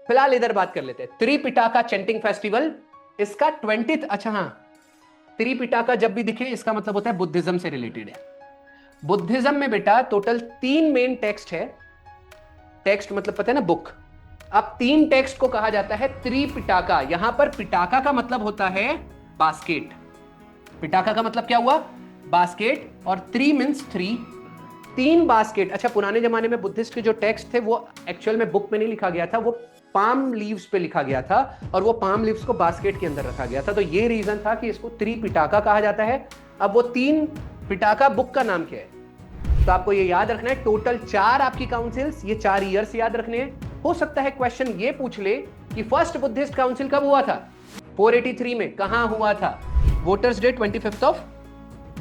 फिलहाल इधर बात कर लेते हैं। त्रिपिटाका चैंटिंग फेस्टिवल, इसका 20th, अच्छा हाँ, त्रिपिटाका जब भी दिखे इसका मतलब होता है बुद्धिज्म से रिलेटेड है। बुद्धिज्म में बेटा टोटल 3 मेन टेक्स्ट है। टेक्स्ट मतलब पता है ना, बुक। अब 3 टेक्स्ट को कहा जाता है त्रिपिटाका। यहां पर पिटाका का मतलब होता है बास्केट। पिटाका का मतलब क्या हुआ? बास्केट। और 3 मीन्स 3, 3 बास्केट। अच्छा, पुराने जमाने में बुद्धिस्ट के जो टेक्स्ट थे वो एक्चुअल में बुक में नहीं लिखा गया था, वो पाम लीव्स पे लिखा गया था, और वो पाम लीव्स को बास्केट के अंदर रखा गया था। तो ये रीजन था कि इसको त्रिपिटाका कहा जाता है। अब वो 3 पिटाका बुक का नाम क्या है? तो आपको ये याद रखना है, टोटल 4 आपकी काउंसिल्स, ये 4 ईयर्स याद रखने हैं। हो सकता है क्वेश्चन ये पूछ ले कि फर्स्ट बुद्धिस्ट काउंसिल कब हुआ था? 483 में। कहां हुआ था? वोटर्स डे 25 ऑफ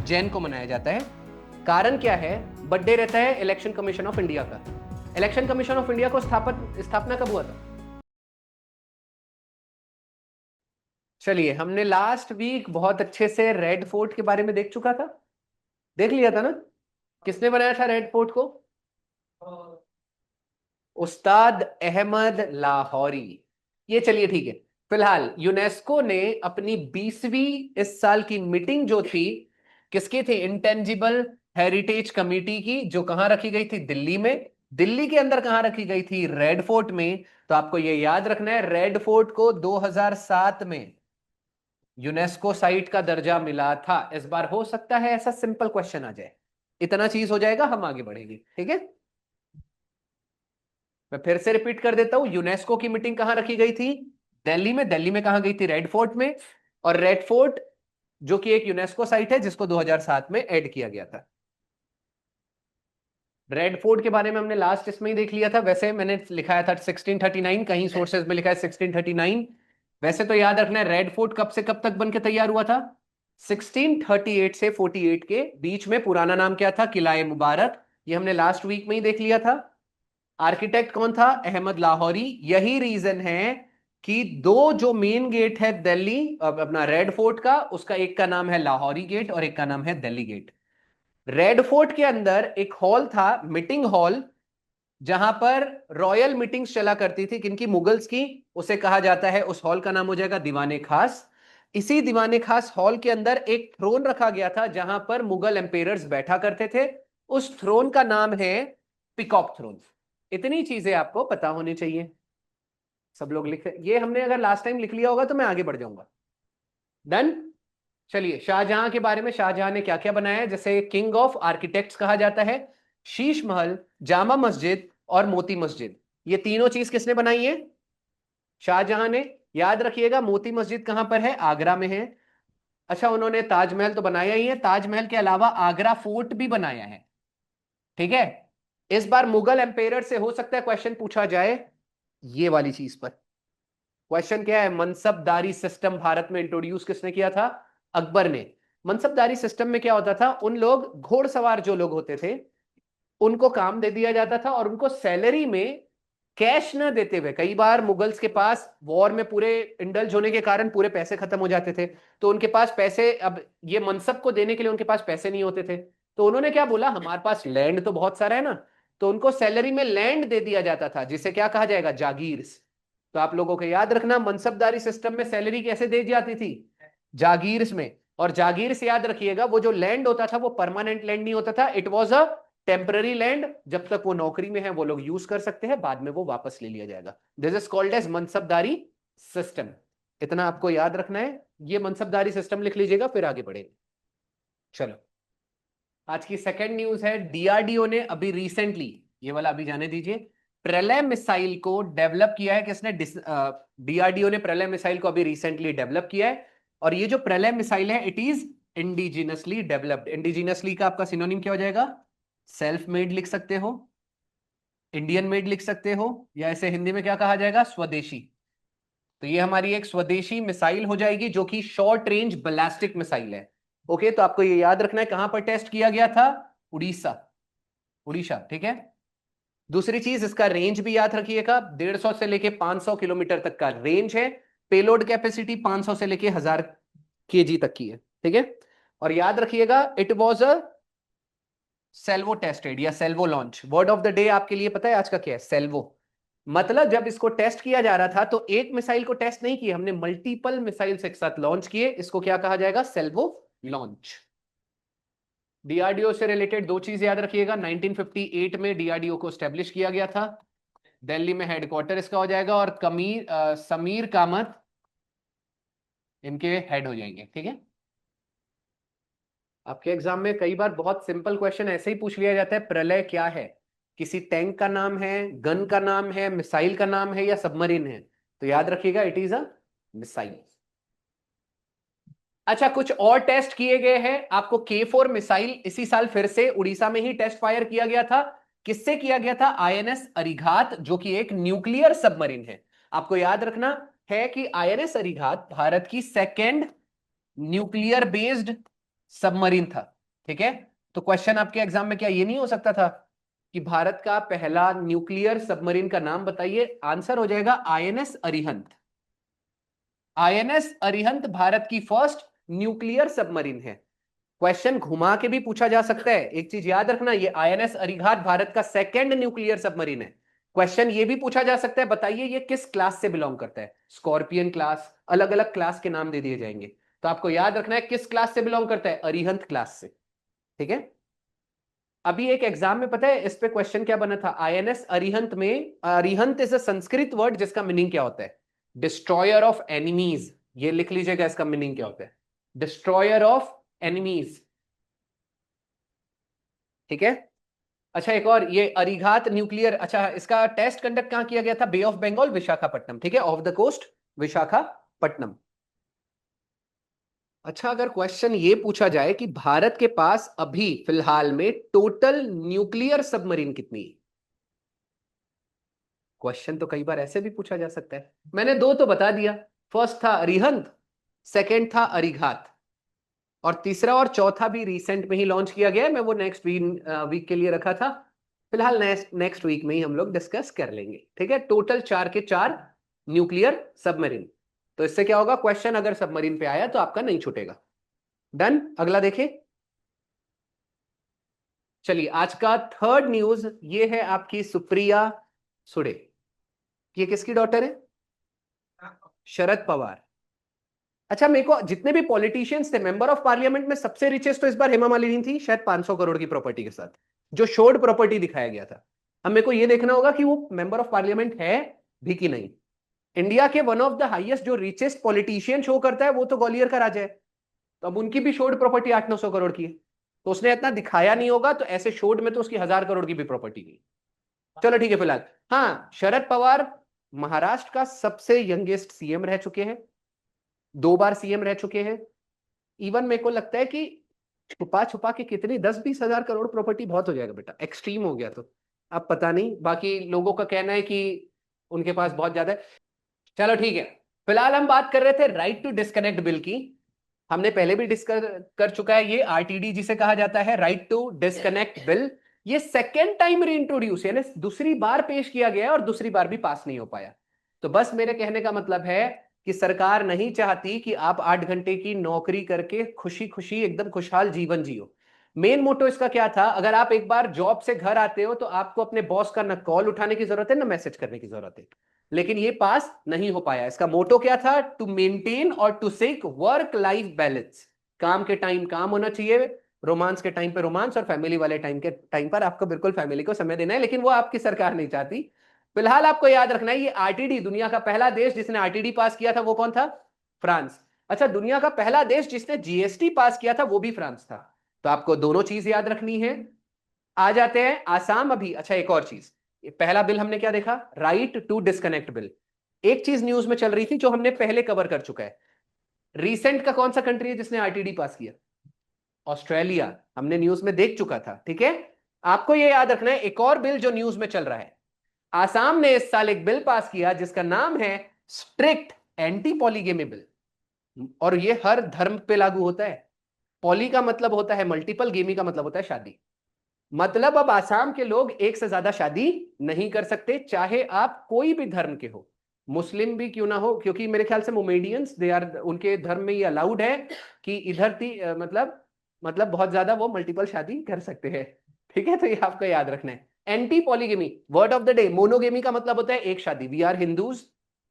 जैन को मनाया जाता है। कारण क्या है? बर्थडे रहता है इलेक्शन कमीशन ऑफ इंडिया का। इलेक्शन कमीशन ऑफ इंडिया को स्थापना कब हुआ था? चलिए, हमने लास्ट वीक बहुत अच्छे से रेड फोर्ट के बारे में देख चुका था, देख लिया था ना? किसने बनाया था रेड फोर्ट को? उस्ताद अहमद लाहौरी। ये चलिए ठीक है। फिलहाल यूनेस्को ने अपनी 20वीं इस साल की मीटिंग जो थी, किसकी थी? इंटेंजिबल हेरिटेज कमेटी की, जो कहां रखी गई थी? दिल्ली में। दिल्ली के अंदर कहां रखी गई थी? रेड फोर्ट में। तो आपको ये याद रखना है, रेड फोर्ट को 2007 में यूनेस्को साइट का दर्जा मिला था। इस बार हो सकता है ऐसा सिंपल क्वेश्चन आ जाए, इतना चीज हो जाएगा, हम आगे बढ़ेंगे, ठीक है? मैं फिर से रिपीट कर देता हूं, यूनेस्को की मीटिंग कहां रखी गई थी? दिल्ली में। दिल्ली में कहां गई थी? रेड फोर्ट में। और रेड फोर्ट जो कि एक यूनेस्को साइट है, जिसको 2007 में ऐड किया गया था। रेड फोर्ट के बारे में हमने लास्ट इसमें ही देख लिया था। वैसे मैंने लिखाया था 1639, कहीं सोर्सेज में लिखा है 1639। वैसे तो याद रखना है, रेड फोर्ट कब से कब तक बन के तैयार हुआ था? 1638 से 48 के बीच में। पुराना नाम क्या था? किला मुबारक। ये हमने लास्ट वीक में ही देख लिया था। आर्किटेक्ट कौन था? अहमद लाहौरी। यही रीजन है कि दो जो मेन गेट है दिल्ली अपना रेड फोर्ट का, उसका एक का नाम है लाहौरी गेट और एक का नाम है दिल्ली गेट। रेड फोर्ट के अंदर एक हॉल था, मीटिंग हॉल, जहां पर रॉयल मीटिंग्स चला करती थी। किनकी? मुगल्स की। उसे कहा जाता है, उस हॉल का नाम हो जाएगा दीवाने खास। इसी दीवाने खास हॉल के अंदर एक थ्रोन रखा गया था, जहां पर मुगल एम्पेयर्स बैठा करते थे। उस थ्रोन का नाम है पिकॉक थ्रोन। इतनी चीजें आपको पता होनी चाहिए। सब लोग लिख, ये हमने अगर लास्ट टाइम लिख लिया होगा तो मैं आगे बढ़ जाऊंगा। डन। चलिए, शाहजहां के बारे में, शाहजहां ने क्या क्या बनाया है? जैसे किंग ऑफ आर्किटेक्ट्स कहा जाता है। शीश महल, जामा मस्जिद और मोती मस्जिद, ये तीनों चीज किसने बनाई है? शाहजहां ने। याद रखिएगा, मोती मस्जिद कहां पर है? आगरा में है। अच्छा, उन्होंने ताजमहल तो बनाया ही है, ताजमहल के अलावा आगरा फोर्ट भी बनाया है, ठीक है? इस बार मुगल एम्पेयर से हो सकता है क्वेश्चन पूछा जाए ये वाली चीज पर। क्वेश्चन क्या है? मनसबदारी सिस्टम भारत में इंट्रोड्यूस किसने किया था? अकबर ने। मनसबदारी सिस्टम में क्या होता था? उन लोग घोड़सवार जो लोग होते थे, उनको काम दे दिया जाता था, और उनको सैलरी में कैश ना देते हुए, कई बार मुगल्स के पास वॉर में पूरे इंडल्ज होने के कारण पूरे पैसे खत्म हो जाते थे, तो उनके पास पैसे, अब ये मनसब को देने के लिए उनके पास पैसे नहीं होते थे। तो उन्होंने क्या बोला, हमारे पास लैंड तो बहुत सारा है ना, तो उनको सैलरी में लैंड दे दिया जाता था, जिसे क्या कहा जाएगा? जागीर्स। तो आप लोगों को याद रखना, मनसबदारी सिस्टम में सैलरी कैसे दी जाती थी? जागीर्स में। और जागीर से याद रखिएगा, वो जो लैंड होता था वो परमानेंट लैंड नहीं होता था, it was a temporary land. जब तक वो नौकरी में है वो लोग यूज कर सकते हैं, बाद में वो वापस ले लिया जाएगा। दिस इज कॉल्ड एज मनसबदारी सिस्टम। इतना आपको याद रखना है, ये मनसबदारी सिस्टम लिख लीजिएगा, फिर आगे बढ़ेंगे। चलो, आज की सेकेंड न्यूज है, डीआरडीओ ने अभी रिसेंटली, ये वाला अभी जाने दीजिए, प्रलय मिसाइल को डेवलप किया है। किसने? डीआरडीओ ने प्रलय मिसाइल को अभी रिसेंटली डेवलप किया है। और ये जो प्रलय मिसाइल है, it is indigenously developed. Indigenously का आपका सिनोनिम क्या हो जाएगा? सेल्फ मेड लिख सकते हो, इंडियन मेड लिख सकते हो, या ऐसे हिंदी में क्या कहा जाएगा? स्वदेशी। तो ये हमारी एक स्वदेशी मिसाइल हो जाएगी, जो कि शॉर्ट रेंज बैलिस्टिक मिसाइल है। ओके, तो आपको ये याद रखना है, कहां पर टेस्ट किया गया था? उड़ीसा। उड़ीसा, ठीक है। दूसरी चीज, इसका रेंज भी याद रखिएगा, 150 से लेके 500 किलोमीटर तक का रेंज है। पेलोड कैपेसिटी 500 से लेके 1000 केजी तक की है, ठीक है। और याद रखिएगा, it was a self tested या self launch. Word of the day आपके लिए पता है आज का क्या है? सेल्वो। मतलब जब इसको टेस्ट किया जा रहा था तो एक मिसाइल को टेस्ट नहीं किया हमने, मल्टीपल मिसाइल्स एक साथ लॉन्च किए। इसको क्या कहा जाएगा? सेल्वो लॉन्च। डीआरडीओ से रिलेटेड दो चीज याद रखिएगा। 1958 में डीआरडीओ को स्टेब्लिश किया गया था, दिल्ली में हेडक्वार्टर इसका हो जाएगा, और समीर कामत इनके हेड हो जाएंगे। ठीक है, आपके एग्जाम में कई बार बहुत सिंपल क्वेश्चन ऐसे ही पूछ लिया जाता है, प्रलय क्या है? किसी टैंक का नाम है, गन का नाम है, मिसाइल का नाम है, या सबमरीन है? तो याद रखिएगा, इट इज अ मिसाइल। अच्छा, कुछ और टेस्ट किए गए हैं। आपको K4 मिसाइल इसी साल फिर से उड़ीसा में ही टेस्ट फायर किया गया था। किससे किया गया था? आईएनएस अरिघात, जो कि एक न्यूक्लियर सबमरीन है। आपको याद रखना है कि आईएनएस अरिघात भारत की सेकेंड न्यूक्लियर बेस्ड सबमरीन था। ठीक है, तो क्वेश्चन आपके एग्जाम में क्या ये नहीं हो सकता था कि भारत का पहला न्यूक्लियर सबमरीन का नाम बताइए? आंसर हो जाएगा आईएनएस अरिहंत। आईएनएस अरिहंत भारत की फर्स्ट न्यूक्लियर सबमरीन है। क्वेश्चन घुमा के भी पूछा जा सकता है। एक चीज याद रखना, ये आईएनएस अरिघात भारत का सेकंड न्यूक्लियर सबमरीन है। क्वेश्चन ये भी पूछा जा सकता है, बताइए ये किस क्लास से बिलोंग करता है? स्कॉर्पियन क्लास, अलग अलग क्लास के नाम दे दिए जाएंगे। तो आपको याद रखना है किस क्लास से बिलोंग करता है? अरिहंत क्लास से। ठीक है, अभी एक एग्जाम में पता है इस पे क्वेश्चन क्या बना था? आईएनएस अरिहंत में, Arihant is a Sanskrit word जिसका मीनिंग क्या होता है? Destroyer of enemies. ये लिख लीजिएगा, इसका मीनिंग क्या होता है? Destroyer of enemies. ठीक है, अच्छा एक और, ये अरिघात न्यूक्लियर, अच्छा इसका टेस्ट कंडक्ट कहां किया गया था? बे ऑफ बंगाल, विशाखापट्टनम। ठीक है, ऑफ द कोस्ट विशाखापट्टनम। अच्छा, अगर क्वेश्चन ये पूछा जाए कि भारत के पास अभी फिलहाल में टोटल न्यूक्लियर सबमरीन कितनी है? क्वेश्चन तो कई बार ऐसे भी पूछा जा सकता है। मैंने दो तो बता दिया, फर्स्ट था अरिहंत, सेकंड था अरिघात, और तीसरा और चौथा भी रिसेंट में ही लॉन्च किया गया है। मैं वो नेक्स्ट वीक के लिए रखा था। फिलहाल नेक्स्ट वीक में ही हम लोग डिस्कस कर लेंगे। ठीक है, टोटल 4 के 4 न्यूक्लियर सबमरीन। तो इससे क्या होगा, क्वेश्चन अगर सबमरीन पे आया तो आपका नहीं छूटेगा। डन, अगला देखिए। चलिए, आज का थर्ड न्यूज ये है आपकी सुप्रिया सुडे। ये किसकी डॉटर है? शरद पवार। अच्छा, मेरे को जितने भी पॉलिटिशियंस थे, मेंबर ऑफ पार्लियामेंट में सबसे रिचेस्ट तो इस बार हेमा मालिनी थी, शायद 500 करोड़ की प्रॉपर्टी के साथ, जो शोड प्रॉपर्टी दिखाया गया था। अब मेरे को ये देखना होगा कि वो मेंबर ऑफ पार्लियामेंट है भी कि नहीं। इंडिया के वन ऑफ द हाईएस्ट जो रिचेस्ट पॉलिटिशियन शो करता है वो तो ग्वालियर का राजा है। तो अब उनकी भी शोड प्रॉपर्टी 800-900 करोड़ की है। तो उसने इतना दिखाया नहीं होगा, तो ऐसे शोड में तो उसकी 1000 करोड़ की भी प्रॉपर्टी नहीं। चलो ठीक है, फिलहाल हाँ, शरद पवार महाराष्ट्र का सबसे यंगेस्ट सीएम रह चुके हैं, 2 बार सीएम रह चुके हैं। इवन मेरे को लगता है कि छुपा छुपा के कितनी 10-20 हजार करोड़ प्रॉपर्टी बहुत हो जाएगा बेटा, एक्सट्रीम हो गया तो। अब पता नहीं, बाकी लोगों का कहना है कि उनके पास बहुत ज्यादा है। चलो ठीक है, फिलहाल हम बात कर रहे थे राइट टू डिस्कनेक्ट बिल की। हमने पहले भी डिस्कस कर चुका है, ये आरटीडी जिसे कहा जाता है, राइट टू डिस्कनेक्ट बिल। ये सेकेंड टाइम रीइंट्रोड्यूस, यानी दूसरी बार पेश किया गया है और दूसरी बार भी पास नहीं हो पाया। तो बस मेरे कहने का मतलब है कि सरकार नहीं चाहती कि आप 8 घंटे की नौकरी करके खुशी खुशी एकदम खुशहाल जीवन जियो। मेन मोटो इसका क्या था? अगर आप एक बार जॉब से घर आते हो तो आपको अपने बॉस का ना कॉल उठाने की जरूरत है ना मैसेज करने की जरूरत है। लेकिन ये पास नहीं हो पाया। इसका मोटो क्या था? टू मेंटेन और to seek work life balance. काम के टाइम काम होना चाहिए, रोमांस के टाइम पे रोमांस, और फैमिली वाले टाइम के टाइम पर आपको बिल्कुल फैमिली को समय देना है। लेकिन वो आपकी सरकार नहीं चाहती। फिलहाल आपको याद रखना है, ये आरटीडी, दुनिया का पहला देश जिसने आरटीडी पास किया था वो कौन था? फ्रांस। अच्छा, दुनिया का पहला देश जिसने जीएसटी पास किया था वो भी फ्रांस था। तो आपको दोनों चीज याद रखनी है। आ जाते हैं आसाम अभी। अच्छा, एक और चीज, पहला बिल हमने क्या देखा? Right to disconnect bill. एक चीज न्यूज में चल रही थी जो हमने पहले कवर कर चुका है। रिसेंट का कौन सा कंट्री है जिसने आरटीडी पास किया? ऑस्ट्रेलिया। हमने न्यूज में देख चुका था। ठीक है, आपको यह याद रखना है। एक और बिल जो न्यूज में चल रहा है, आसाम ने इस साल एक बिल पास किया जिसका नाम है स्ट्रिक्ट एंटी पॉलीगेमी बिल। और ये हर धर्म पे लागू होता है। पॉली का मतलब होता है मल्टीपल, गेमी का मतलब होता है शादी। मतलब अब आसाम के लोग एक से ज्यादा शादी नहीं कर सकते, चाहे आप कोई भी धर्म के हो, मुस्लिम भी क्यों ना हो, क्योंकि मेरे ख्याल से मोमेडियंस दे आर, उनके धर्म में ये अलाउड है कि इधर मतलब बहुत ज्यादा वो मल्टीपल शादी कर सकते हैं। ठीक है, तो ये आपको याद रखना है। Anti polygamy, word of the day, monogamy का मतलब होता है एक शादी। We are Hindus,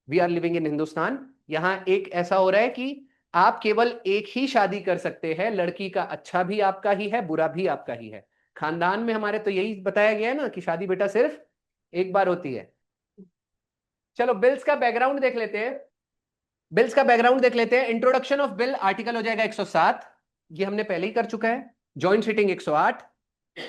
we are living in Hindustan. यहां एक ऐसा हो रहा है कि आप केवल एक ही शादी कर सकते हैं, लड़की का अच्छा भी आपका ही है, बुरा भी आपका ही है। खानदान में हमारे तो यही बताया गया है ना कि शादी बेटा सिर्फ एक बार होती है। चलो बिल्स का बैकग्राउंड देख लेते हैं। बिल्स का बैकग्राउंड देख लेते हैं। इंट्रोडक्शन ऑफ बिल, आर्टिकल हो जाएगा 107, ये हमने पहले ही कर चुका है। Joint sitting 108।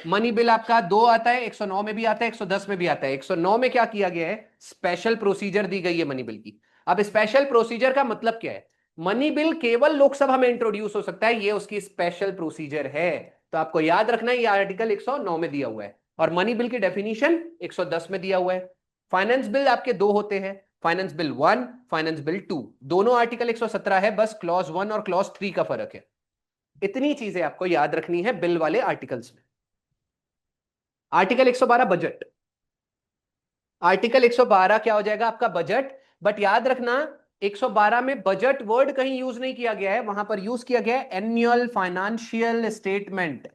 मनी बिल आपका 2 आता है, 109 में भी आता है, 110 में भी आता है। 109 में क्या किया गया है, स्पेशल प्रोसीजर दी गई है मनी बिल की। अब स्पेशल प्रोसीजर का मतलब क्या है, मनी बिल केवल लोकसभा में इंट्रोड्यूस हो सकता है, ये उसकी स्पेशल प्रोसीजर है। तो आपको याद रखना है ये आर्टिकल 109 में दिया हुआ है, और मनी बिल की डेफिनेशन 110 में दिया हुआ है। फाइनेंस बिल आपके दो होते हैं, फाइनेंस बिल 1, फाइनेंस बिल 2, दोनों आर्टिकल 117 है, बस क्लॉज 1 और क्लॉज 3 का फर्क है। इतनी चीजें आपको याद रखनी है बिल वाले आर्टिकल्स में। आर्टिकल 112 बजट, आर्टिकल 112 क्या हो जाएगा आपका, बजट। बट याद रखना 112 में बजट वर्ड कहीं यूज नहीं किया गया है, वहां पर यूज किया गया है एनुअल फाइनेंशियल स्टेटमेंट,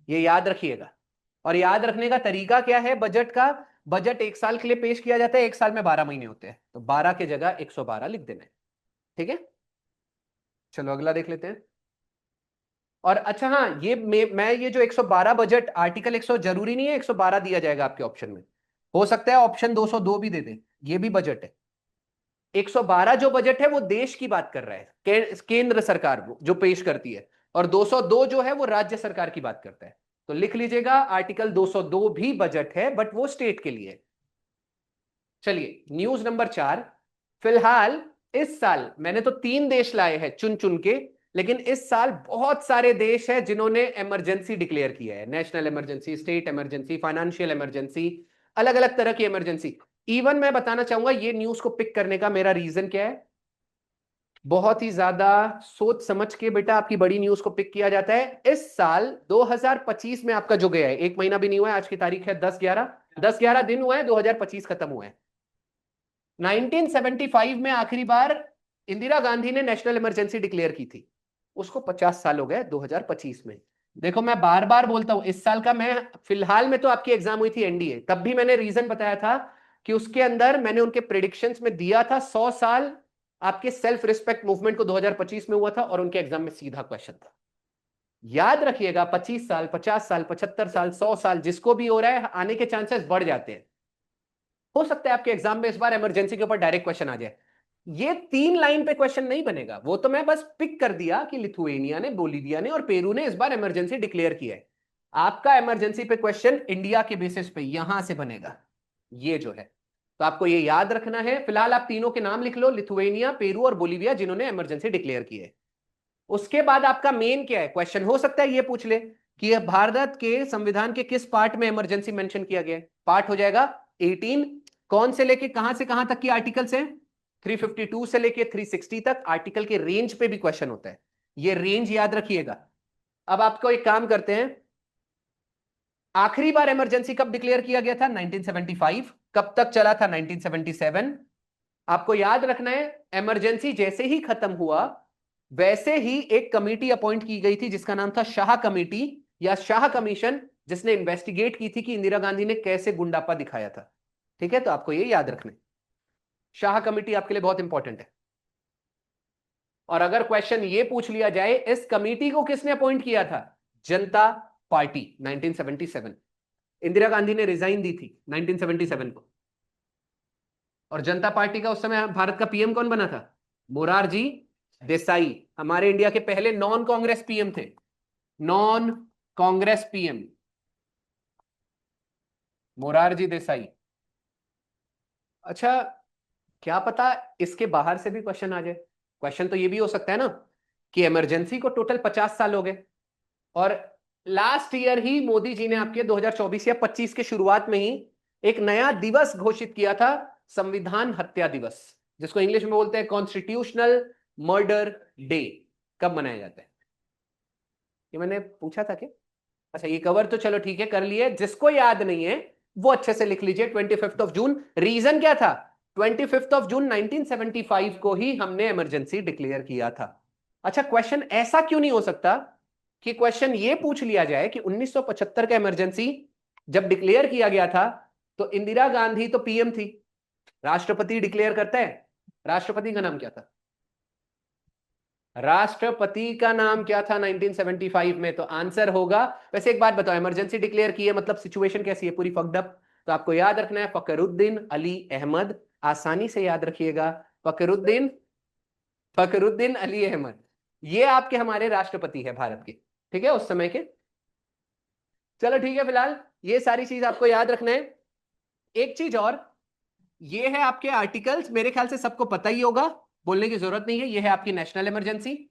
ये याद रखिएगा। और याद रखने का तरीका क्या है बजट का, बजट एक साल के लिए पेश किया जाता है, एक साल में 12 महीने होते हैं, तो 12 की जगह 112 लिख देना है। ठीक है, चलो अगला देख लेते हैं। और अच्छा हाँ, ये मैं ये जो 112 बजट आर्टिकल 100 जरूरी नहीं है 112 दिया जाएगा आपके ऑप्शन में, हो सकता है ऑप्शन 202 भी दे दे, ये भी बजट है। 112 जो बजट है वो देश की बात कर रहा है, केंद्र सरकार वो जो पेश करती है, और 202 जो है वो राज्य सरकार की बात करता है। तो लिख लीजिएगा आर्टिकल 202 भी बजट है, बट वो स्टेट के लिए। चलिए न्यूज नंबर 4। फिलहाल इस साल मैंने तो 3 देश लाए हैं चुन चुन के, लेकिन इस साल बहुत सारे देश हैं जिन्होंने इमरजेंसी डिक्लेयर किया है, national emergency, state emergency, financial emergency, अलग अलग तरह की इमरजेंसी। इवन मैं बताना चाहूंगा ये न्यूज को पिक करने का मेरा रीजन क्या है, बहुत ही ज्यादा सोच समझ के बेटा आपकी बड़ी न्यूज को पिक किया जाता है। इस साल 2025 में आपका जो गया है, एक महीना भी नहीं हुआ है, आज की तारीख है 10/11, 10/11 दिन हुआ है, 2025 खत्म हुआ है। 1975 में आखिरी बार इंदिरा गांधी ने नेशनल इमरजेंसी डिक्लेयर की थी, उसको 50 साल हो गए 2025 में। देखो मैं बार बार बोलता हूं, इस साल का मैं फिलहाल में तो आपकी एग्जाम हुई थी एनडीए, तब भी मैंने रीजन बताया था कि उसके अंदर मैंने उनके प्रिडिक्शंस में दिया था 100 साल आपके सेल्फ रिस्पेक्ट मूवमेंट को 2025 में हुआ था, और उनके एग्जाम में सीधा क्वेश्चन था। याद रखिएगा 25 साल, 50 साल, 75 साल, 100 साल, जिसको भी हो रहा है आने के चांसेस बढ़ जाते हैं। हो सकता है आपके एग्जाम में इस बार इमरजेंसी के ऊपर डायरेक्ट क्वेश्चन आ जाए। ये 3 लाइन पे क्वेश्चन नहीं बनेगा, वो तो मैं बस पिक कर दिया कि लिथुएनिया ने, बोलीविया ने और पेरू ने इस बार इमरजेंसी डिक्लेयर किया है। आपका इमरजेंसी पे क्वेश्चन इंडिया के बेसिस पे यहां से बनेगा, ये जो है। तो आपको ये याद रखना है। फिलहाल आप तीनों के नाम लिख लो, लिथुएनिया, पेरू और बोलीविया, जिन्होंने इमरजेंसी डिक्लेयर की है। उसके बाद आपका मेन क्या है क्वेश्चन, हो सकता है ये पूछ ले कि भारत के संविधान के किस पार्ट में इमरजेंसी मेंशन किया गया है। पार्ट हो जाएगा 18, कौन से लेके कहां तक की आर्टिकल्स हैं, 352 से लेके 360 तक। आर्टिकल के रेंज पे भी क्वेश्चन होता है, ये रेंज याद रखिएगा। अब आपको एक काम करते हैं, आखिरी बार इमरजेंसी कब डिक्लेयर किया गया था, 1975, कब तक चला था, 1977। आपको याद रखना है इमरजेंसी जैसे ही खत्म हुआ वैसे ही एक कमेटी अपॉइंट की गई थी जिसका नाम था शाह कमेटी या शाह कमीशन, जिसने इन्वेस्टिगेट की थी कि इंदिरा गांधी ने कैसे गुंडापा दिखाया था। ठीक है, तो आपको ये याद रखना है, शाह कमेटी आपके लिए बहुत इंपॉर्टेंट है। और अगर क्वेश्चन ये पूछ लिया जाए इस कमेटी को किसने अपॉइंट किया था, जनता पार्टी, 1977। इंदिरा गांधी ने रिजाइन दी थी 1977 को, और जनता पार्टी का उस समय भारत का पीएम कौन बना था, मोरारजी देसाई, हमारे इंडिया के पहले नॉन कांग्रेस पीएम थे, नॉन कांग्रेस पीएम मोरारजी देसाई। अच्छा, क्या पता इसके बाहर से भी क्वेश्चन आ जाए। क्वेश्चन तो ये भी हो सकता है ना कि इमरजेंसी को टोटल 50 साल हो गए, और लास्ट ईयर ही मोदी जी ने आपके 2024 या 25 के शुरुआत में ही एक नया दिवस घोषित किया था, संविधान हत्या दिवस, जिसको इंग्लिश में बोलते हैं कॉन्स्टिट्यूशनल मर्डर डे। कब मनाया जाता है, ये मैंने पूछा था कि, अच्छा ये कवर तो चलो ठीक है कर लिए, जिसको याद नहीं है वो अच्छे से लिख लीजिए 25 जून। रीजन क्या था, 25 जून 1975 को ही हमने इमरजेंसी डिक्लेयर किया था। अच्छा, क्वेश्चन ऐसा क्यों नहीं हो सकता कि क्वेश्चन ये पूछ लिया जाए कि 1975 का इमरजेंसी जब डिक्लेयर किया गया था तो इंदिरा गांधी तो पीएम थी, राष्ट्रपति डिक्लेयर करते हैं। राष्ट्रपति का नाम क्या था? राष्ट्रपति का नाम क्या था 1975 में? तो आंसर होगा, वैसे एक बात बताओ, इमरजेंसी डिक्लेयर की है मतलब सिचुएशन कैसी है? पूरी फक्ड अप। तो आपको याद रखना है फकरुद्दीन अली अहमद, आसानी से याद रखिएगा, फकरुद्दीन फकरुद्दीन अली अहमद, ये आपके हमारे राष्ट्रपति है भारत के, ठीक है, उस समय के। चलो ठीक है, फिलहाल ये सारी चीज आपको याद रखना है। एक चीज और, ये है आपके आर्टिकल्स, मेरे ख्याल से सबको पता ही होगा, बोलने की जरूरत नहीं है। ये है आपकी नेशनल इमरजेंसी,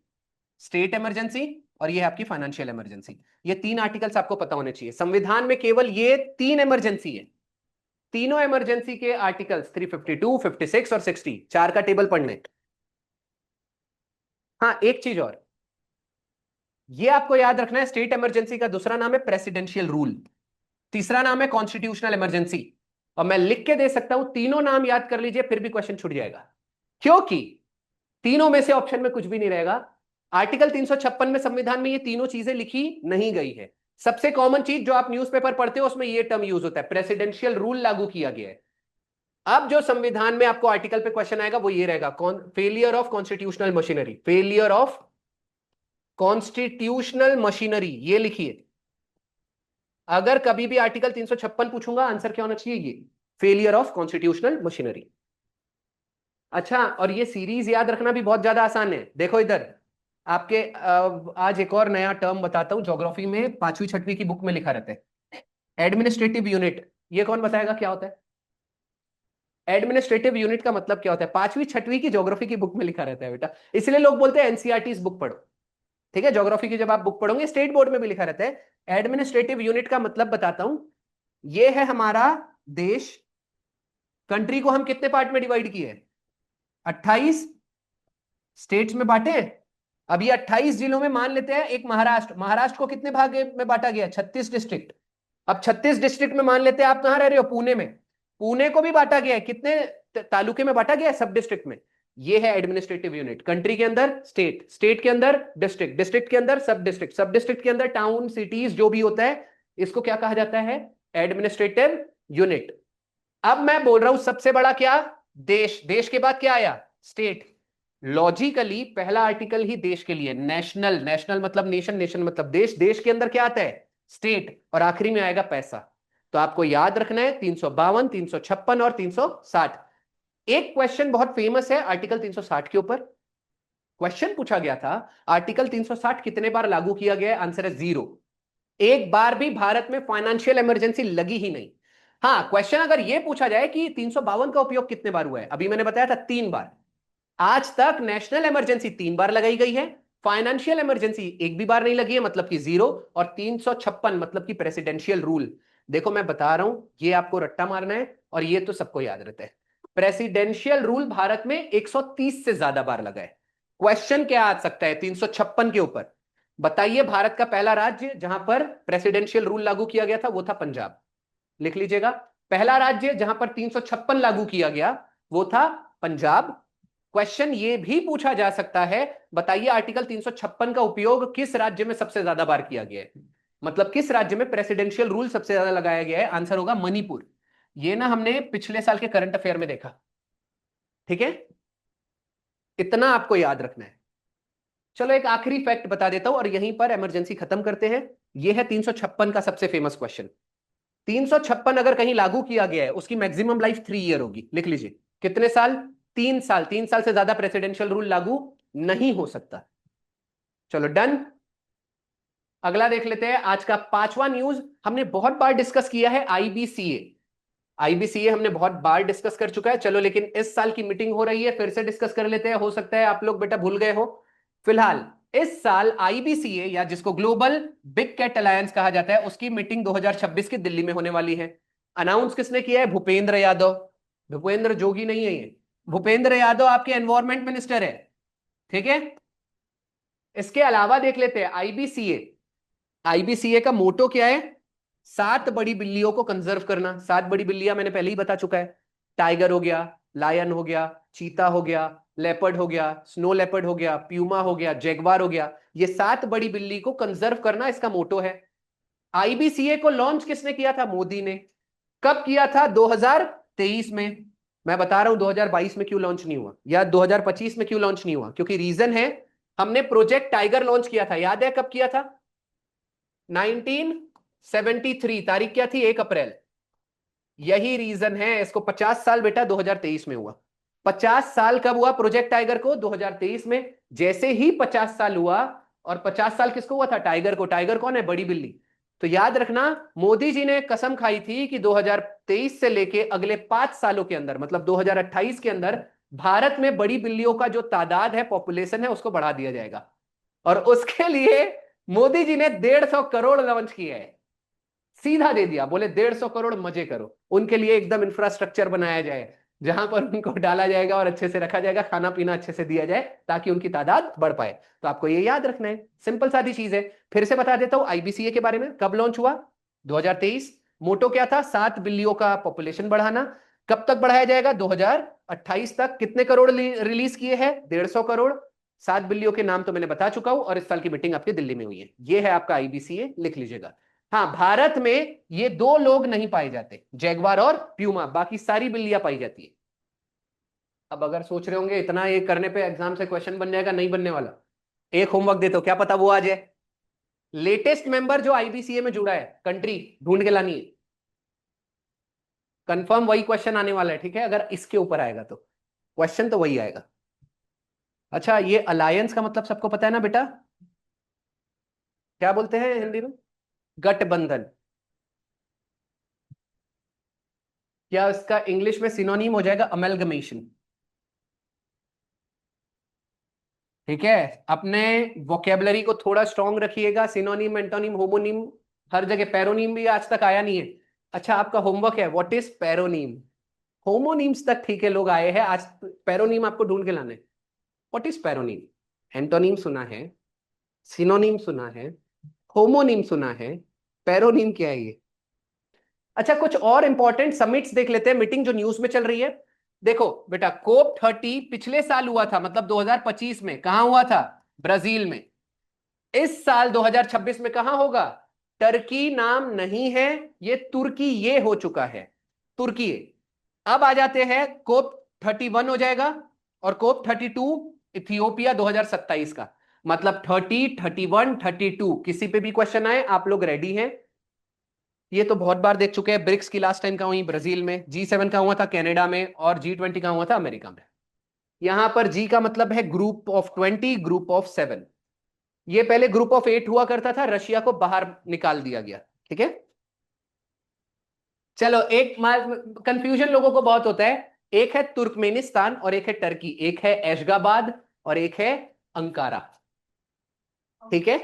स्टेट इमरजेंसी, और ये है आपकी फाइनेंशियल इमरजेंसी। ये तीन आर्टिकल्स आपको पता होने चाहिए। संविधान में केवल ये तीन इमरजेंसी है। तीनों इमरजेंसी के आर्टिकल्स 352, 56 और 60, चार का टेबल पढ़ने। हाँ, एक चीज और, ये आपको याद रखना है, स्टेट इमरजेंसी का दूसरा नाम है प्रेसिडेंशियल रूल, तीसरा नाम है कॉन्स्टिट्यूशनल इमरजेंसी। और मैं लिख के दे सकता हूं, तीनों नाम याद कर लीजिए, फिर भी क्वेश्चन छूट जाएगा, क्योंकि तीनों में से ऑप्शन में कुछ भी नहीं रहेगा। आर्टिकल 356 में संविधान में ये तीनों चीजें लिखी नहीं गई है। सबसे कॉमन चीज जो आप न्यूज़पेपर पढ़ते हो उसमें ये टर्म यूज होता है, प्रेसिडेंशियल रूल लागू किया गया है। अब जो संविधान में आपको आर्टिकल पे क्वेश्चन आएगा वो ये रहेगा, कौन failure of constitutional machinery, failure of constitutional machinery, ये लिखिए। अगर कभी भी आर्टिकल 356 पूछूंगा, आंसर क्या होना चाहिए? ये फेलियर ऑफ कॉन्स्टिट्यूशनल मशीनरी। अच्छा, और ये सीरीज याद रखना भी बहुत ज्यादा आसान है। देखो इधर आपके आज एक और नया टर्म बताता हूं, ज्योग्राफी में पांचवी छठवीं की बुक में लिखा रहता है, एडमिनिस्ट्रेटिव यूनिट। ये कौन बताएगा क्या होता है? एडमिनिस्ट्रेटिव यूनिट का मतलब क्या होता है? पांचवी छठवीं की ज्योग्राफी की बुक में लिखा रहता है बेटा, इसलिए लोग बोलते हैं एनसीईआरटी बुक पढ़ो। ठीक है, ज्योग्राफी की जब आप बुक पढ़ोगे, स्टेट बोर्ड में भी लिखा रहता है। एडमिनिस्ट्रेटिव यूनिट का मतलब बताता हूं, ये है हमारा देश। कंट्री को हम कितने पार्ट में डिवाइड किए? 28 स्टेट्स में बांटे। अब ये 28 जिलों में मान लेते हैं एक महाराष्ट्र, महाराष्ट्र को कितने भाग में बांटा गया? 36 डिस्ट्रिक्ट। अब 36 डिस्ट्रिक्ट में मान लेते हैं आप कहां रह रहे हो? पुणे में। पुणे को भी बांटा गया है, कितने तालुके में बांटा गया है? सब डिस्ट्रिक्ट में। ये है एडमिनिस्ट्रेटिव यूनिट। कंट्री के अंदर स्टेट, स्टेट के अंदर डिस्ट्रिक्ट, डिस्ट्रिक्ट के अंदर सब डिस्ट्रिक्ट, सब डिस्ट्रिक्ट के अंदर टाउन सिटीज जो भी होता है, इसको क्या कहा जाता है? Administrative unit. अब मैं बोल रहा हूं सबसे बड़ा क्या? देश। देश के बाद क्या आया? स्टेट। लॉजिकली पहला आर्टिकल ही देश के लिए, नेशनल, नेशनल मतलब नेशन, नेशन मतलब देश, देश के अंदर क्या आता है? स्टेट। और आखिरी में आएगा पैसा। तो आपको याद रखना है 352, 356 और 360। एक क्वेश्चन बहुत फेमस है आर्टिकल 360 के ऊपर, क्वेश्चन पूछा गया था, आर्टिकल 360 कितने बार लागू किया गया है? आंसर है 0। एक बार भी भारत में फाइनेंशियल इमरजेंसी लगी ही नहीं। हाँ, क्वेश्चन अगर यह पूछा जाए कि 352 का उपयोग कितने बार हुआ है, अभी मैंने बताया था 3 बार। आज तक नेशनल इमरजेंसी 3 बार लगाई गई है, फाइनेंशियल इमरजेंसी एक भी बार नहीं लगी है, मतलब कि 0। और 356 मतलब कि प्रेसिडेंशियल रूल। देखो मैं बता रहा हूं, ये आपको रट्टा मारना है, और ये तो सबको याद रहता है। प्रेसिडेंशियल रूल भारत में 130 से ज्यादा बार लगा है। क्वेश्चन क्या आ सकता है 356 के ऊपर? बताइए, भारत का पहला राज्य जहां पर प्रेसिडेंशियल रूल लागू किया गया था वो था पंजाब। लिख लीजिएगा, पहला राज्य जहां पर 356 लागू किया गया वो था पंजाब। क्वेश्चन ये भी पूछा जा सकता है, बताइए आर्टिकल 356 का उपयोग किस राज्य में सबसे ज्यादा बार किया गया है, मतलब किस राज्य में प्रेसिडेंशियल रूल सबसे ज्यादा लगाया गया है? आंसर होगा मणिपुर। ये ना हमने पिछले साल के करंट अफेयर में देखा। ठीक है, इतना आपको याद रखना है। चलो एक आखिरी फैक्ट बता देता हूं और यहीं पर इमरजेंसी खत्म करते हैं। यह है 356 का सबसे फेमस क्वेश्चन। 356 अगर कहीं लागू किया गया है, उसकी मैक्सिमम लाइफ 3 ईयर होगी। लिख लीजिए, कितने साल? 3 साल। 3 साल से ज्यादा प्रेसिडेंशियल रूल लागू नहीं हो सकता। चलो डन। अगला देख लेते हैं, आज का पांचवा न्यूज। हमने बहुत बार डिस्कस किया है आईबीसीए। आईबीसीए हमने बहुत बार डिस्कस कर चुका है, चलो लेकिन इस साल की मीटिंग हो रही है, फिर से डिस्कस कर लेते हैं। हो सकता है आप लोग बेटा भूल गए हो। फिलहाल इस साल आईबीसीए, या जिसको ग्लोबल बिग कैट अलायंस कहा जाता है, उसकी मीटिंग 2026 की दिल्ली में होने वाली है। अनाउंस किसने किया है? भूपेंद्र यादव। भूपेंद्र जोगी नहीं है ये, भूपेंद्र यादव आपके एनवायरमेंट मिनिस्टर है। ठीक है, इसके अलावा देख लेते हैं आईबीसीए। आईबीसीए का मोटो क्या है? 7 बड़ी बिल्लियों को कंजर्व करना। 7 बड़ी बिल्लियां मैंने पहले ही बता चुका है, टाइगर हो गया, लायन हो गया, चीता हो गया, लेपर्ड हो गया, स्नो लेपर्ड हो गया, प्यूमा हो गया, जैगवार हो गया। ये 7 बड़ी बिल्ली को कंजर्व करना इसका मोटो है। आईबीसीए को लॉन्च किसने किया था? मोदी ने। कब किया था? 2023 में। मैं बता रहा हूं 2022 में क्यों लॉन्च नहीं हुआ या 2025 में क्यों लॉन्च नहीं हुआ, क्योंकि रीजन है हमने प्रोजेक्ट टाइगर लॉन्च किया था, याद है कब किया था? 1973, तारीख क्या थी? 1 अप्रैल। यही रीजन है, इसको 50 साल बेटा 2023 में हुआ। 50 साल कब हुआ प्रोजेक्ट टाइगर को? 2023 में। जैसे ही 50 साल हुआ, और 50 साल किसको हुआ था? टाइगर को। टाइगर कौन है? बड़ी बिल्ली। तो याद रखना, मोदी जी ने कसम खाई थी कि 2023 से लेके अगले 5 सालों के अंदर, मतलब 2028 के अंदर, भारत में बड़ी बिल्लियों का जो तादाद है, पॉपुलेशन है, उसको बढ़ा दिया जाएगा। और उसके लिए मोदी जी ने 150 करोड़ लॉन्च किए हैं। सीधा दे दिया, बोले 150 करोड़ मजे करो। उनके लिए एकदम इंफ्रास्ट्रक्चर बनाया जाए, जहां पर उनको डाला जाएगा और अच्छे से रखा जाएगा, खाना पीना अच्छे से दिया जाए, ताकि उनकी तादाद बढ़ पाए। तो आपको ये याद रखना है, सिंपल सादी चीज है। फिर से बता देता हूं आईबीसीए के बारे में, कब लॉन्च हुआ? 2023। मोटो क्या था? 7 बिलियन का पॉपुलेशन बढ़ाना। कब तक बढ़ाया जाएगा? 2028 तक। कितने करोड़ रिलीज किए हैं? 150 करोड़। 7 बिलियन के नाम तो मैंने बता चुका हूं, और इस साल की मीटिंग आपकी दिल्ली में हुई है। ये है आपका आईबीसीए, लिख लीजिएगा। हाँ, भारत में ये दो लोग नहीं पाए जाते, जैगवार और प्यूमा, बाकी सारी बिल्लियां पाई जाती है। अब अगर सोच रहे होंगे इतना ये करने पे एग्जाम से क्वेश्चन बन जाएगा, नहीं बनने वाला। एक होमवर्क देता हूं, क्या पता वो आ जाए। लेटेस्ट मेंबर जो आईबीसीए में जुड़ा है, कंट्री ढूंढ के लानी है। कंफर्म वही क्वेश्चन आने वाला है, ठीक है? अगर इसके ऊपर आएगा तो क्वेश्चन तो वही आएगा। अच्छा, ये अलायंस का मतलब सबको पता है ना बेटा? क्या बोलते हैं हिंदी में? गठबंधन। क्या इसका इंग्लिश में सिनोनिम हो जाएगा? अमेलगमेशन। ठीक है, अपने वोकेबलरी को थोड़ा स्ट्रांग रखिएगा। सिनोनिम, एंटोनिम, होमोनिम, हर जगह। पैरोनिम भी आज तक आया नहीं है। अच्छा, आपका होमवर्क है, व्हाट इज पैरोनिम? होमोनिम्स तक ठीक है, लोग आए हैं आज। पैरोनिम आपको ढूंढ के लाना है। What is पैरोनिम? एंटोनिम सुना है, सिनोनिम सुना है, होमोनिम सुना है, पैरोनिम क्या है ये? अच्छा, कुछ और इंपॉर्टेंट समिट्स देख लेते हैं, मीटिंग जो न्यूज में चल रही है। देखो बेटा, COP30 पिछले साल हुआ था, मतलब 2025 में। कहां हुआ था? ब्राजील में। इस साल 2026 में कहां होगा? टर्की नाम नहीं है, ये तुर्की ये हो चुका है। तुर्की। अब आ जाते हैं, COP31 हो जाएगा, और COP32 इथियोपिया 2027 का। मतलब 30, 31, 32, किसी पे भी क्वेश्चन आए आप लोग रेडी हैं? ये तो बहुत बार देख चुके हैं। ब्रिक्स की लास्ट टाइम कहाँ हुई? ब्राजील में। G7 का हुआ था कनाडा में, और G20 का हुआ था अमेरिका में। यहां पर जी का मतलब है ग्रुप ऑफ 20, ग्रुप ऑफ 7। ये पहले ग्रुप ऑफ 8 हुआ करता था, रशिया को बाहर निकाल दिया गया। ठीक है, चलो। एक कंफ्यूजन लोगों को बहुत होता है। एक है तुर्कमेनिस्तान और एक है टर्की, एक है एशगाबाद और एक है अंकारा। ठीक है,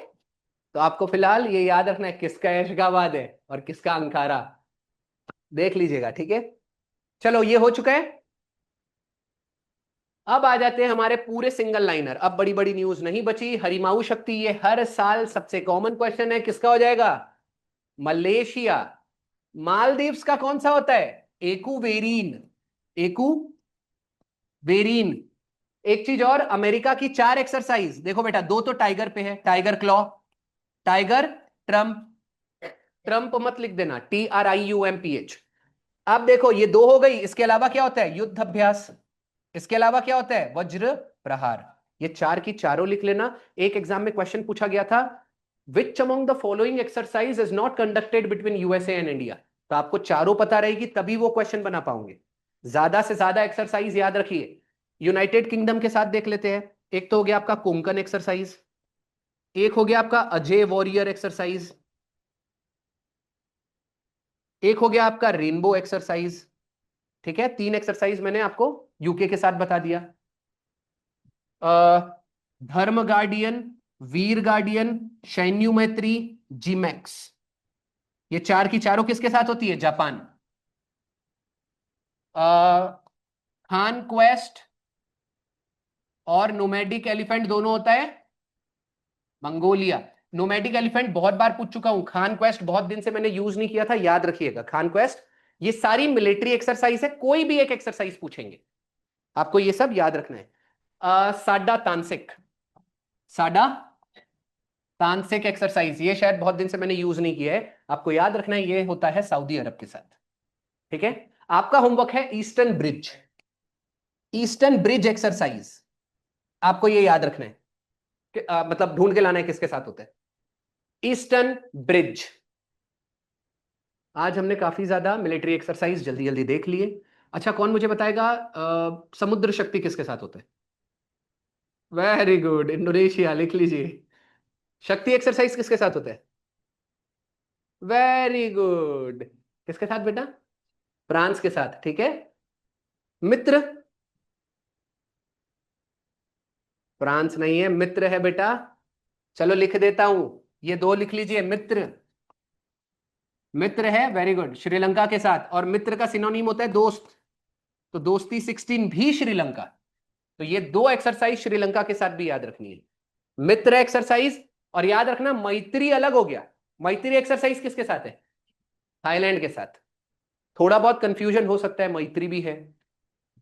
तो आपको फिलहाल ये याद रखना है किसका एशगाबाद है और किसका अंकारा। देख लीजिएगा, ठीक है? चलो, ये हो चुका है। अब आ जाते हैं हमारे पूरे सिंगल लाइनर। अब बड़ी बड़ी न्यूज नहीं बची। हरिमाऊ शक्ति, ये हर साल सबसे कॉमन क्वेश्चन है, किसका हो जाएगा? मलेशिया। मालदीव्स का कौन सा होता है? एकूवेरीन। एकूवेरीन। एक चीज और, अमेरिका की 4 एक्सरसाइज देखो बेटा, दो तो टाइगर पे है, tiger claw, tiger Trump. Trump मत लिख देना, TRIUMPH। अब देखो, ये दो हो गई। इसके अलावा क्या होता है? युद्ध अभ्यास। इसके अलावा क्या होता है? वज्र प्रहार। ये चार की चारों लिख लेना। एक एग्जाम में क्वेश्चन पूछा गया था, विच among the following exercise is not conducted between USA and India? तो आपको चारों पता रहेगी, तभी वो क्वेश्चन बना पाओगे। ज्यादा से ज्यादा एक्सरसाइज याद रखिए। यूनाइटेड किंगडम के साथ देख लेते हैं। एक तो हो गया आपका कोंकण एक्सरसाइज, एक हो गया आपका अजय वॉरियर एक्सरसाइज, एक हो गया आपका रेनबो एक्सरसाइज। ठीक है, 3 एक्सरसाइज मैंने आपको यूके के साथ बता दिया। धर्म गार्डियन, वीर गार्डियन, सैन्यु मैत्री, जीमैक्स। ये चार की चारों किसके साथ होती है? जापान। खान क्वेस्ट और नोमैडिक एलिफेंट दोनों होता है मंगोलिया। नोमैडिक एलिफेंट बहुत बार पूछ चुका हूं, खान क्वेस्ट बहुत दिन से मैंने यूज नहीं किया था, याद रखिएगा खान क्वेस्ट। ये सारी मिलिट्री एक्सरसाइज है, कोई भी एक एक्सरसाइज पूछेंगे आपको ये सब याद रखना है। साडा तानसिक। साडा तानसेन एक्सरसाइज, ये शायद बहुत दिन से मैंने यूज नहीं किया है, आपको याद रखना है ये होता है सऊदी अरब के साथ। ठीक है, आपका होमवर्क है eastern bridge. Eastern bridge exercise आपको ये याद रखना है मतलब ढूंढ के लाना है किसके साथ होता है ईस्टर्न ब्रिज। आज हमने काफी ज्यादा मिलिट्री एक्सरसाइज जल्दी जल्दी देख लिए। अच्छा, कौन मुझे बताएगा समुद्र शक्ति किसके साथ होता है? वेरी गुड, इंडोनेशिया लिख लीजिए। शक्ति एक्सरसाइज किसके साथ होता है? वेरी गुड, किसके साथ बेटा? फ्रांस के साथ। ठीक है, मित्र, फ्रांस नहीं है, मित्र है बेटा। चलो लिख देता हूं, ये दो लिख लीजिए, मित्र। मित्र है, वेरी गुड, श्रीलंका के साथ। और मित्र का सिनोनिम होता है दोस्त, तो दोस्ती 16 भी श्रीलंका। तो ये दो एक्सरसाइज श्रीलंका के साथ भी याद रखनी है, मित्र एक्सरसाइज। और याद रखना मैत्री अलग हो गया, मैत्री एक्सरसाइज किसके साथ है? थाईलैंड के साथ। थोड़ा बहुत कंफ्यूजन हो सकता है, मैत्री भी है,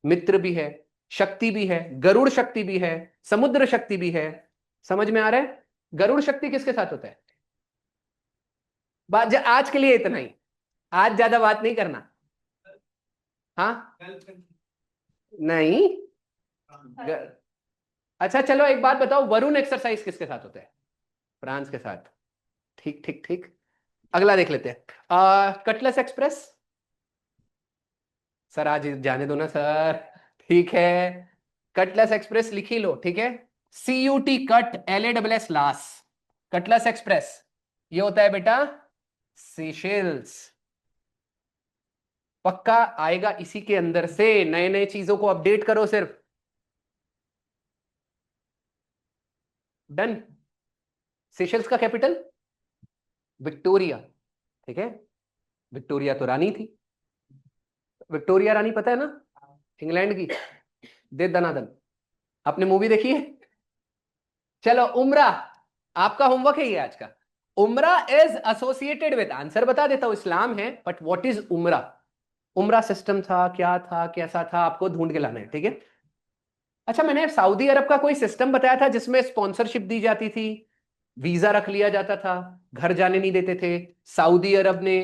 मित्र भी है, शक्ति भी है, गरुड़ शक्ति भी है, समुद्र शक्ति भी है। समझ में आ रहा है? गरुड़ शक्ति किसके साथ होता है? आज के लिए इतना ही, आज ज्यादा बात नहीं करना। हाँ, नहीं। ग... अच्छा चलो एक बात बताओ, वरुण एक्सरसाइज किसके साथ होता है? फ्रांस के साथ। ठीक ठीक ठीक, अगला देख लेते हैं। Cutlass express. सर आज जाने दो ना सर। ठीक है, कटलेस एक्सप्रेस लिख ही लो। ठीक है, CUT, कट, LASS लास, कटलेस एक्सप्रेस ये होता है बेटा सीशेल्स। पक्का आएगा इसी के अंदर से, नए नए चीजों को अपडेट करो सिर्फ। डन। सेशल्स का कैपिटल विक्टोरिया। ठीक है, विक्टोरिया तो रानी थी। विक्टोरिया रानी पता है ना, इंग्लैंड की। दे दनादन, आपने मूवी देखी है? चलो उम्रा, आपका होमवर्क है ये आज का। उम्रा इज एसोसिएटेड विद, आंसर बता देता हूं, इस्लाम है, बट व्हाट इज उम्रा? उम्रा सिस्टम था, क्या था, कैसा था, आपको ढूंढ के लाना है। ठीक है, अच्छा मैंने सऊदी अरब का कोई सिस्टम बताया था जिसमें स्पॉन्सरशिप दी जाती थी, वीजा रख लिया जाता था, घर जाने नहीं देते थे। सऊदी अरब ने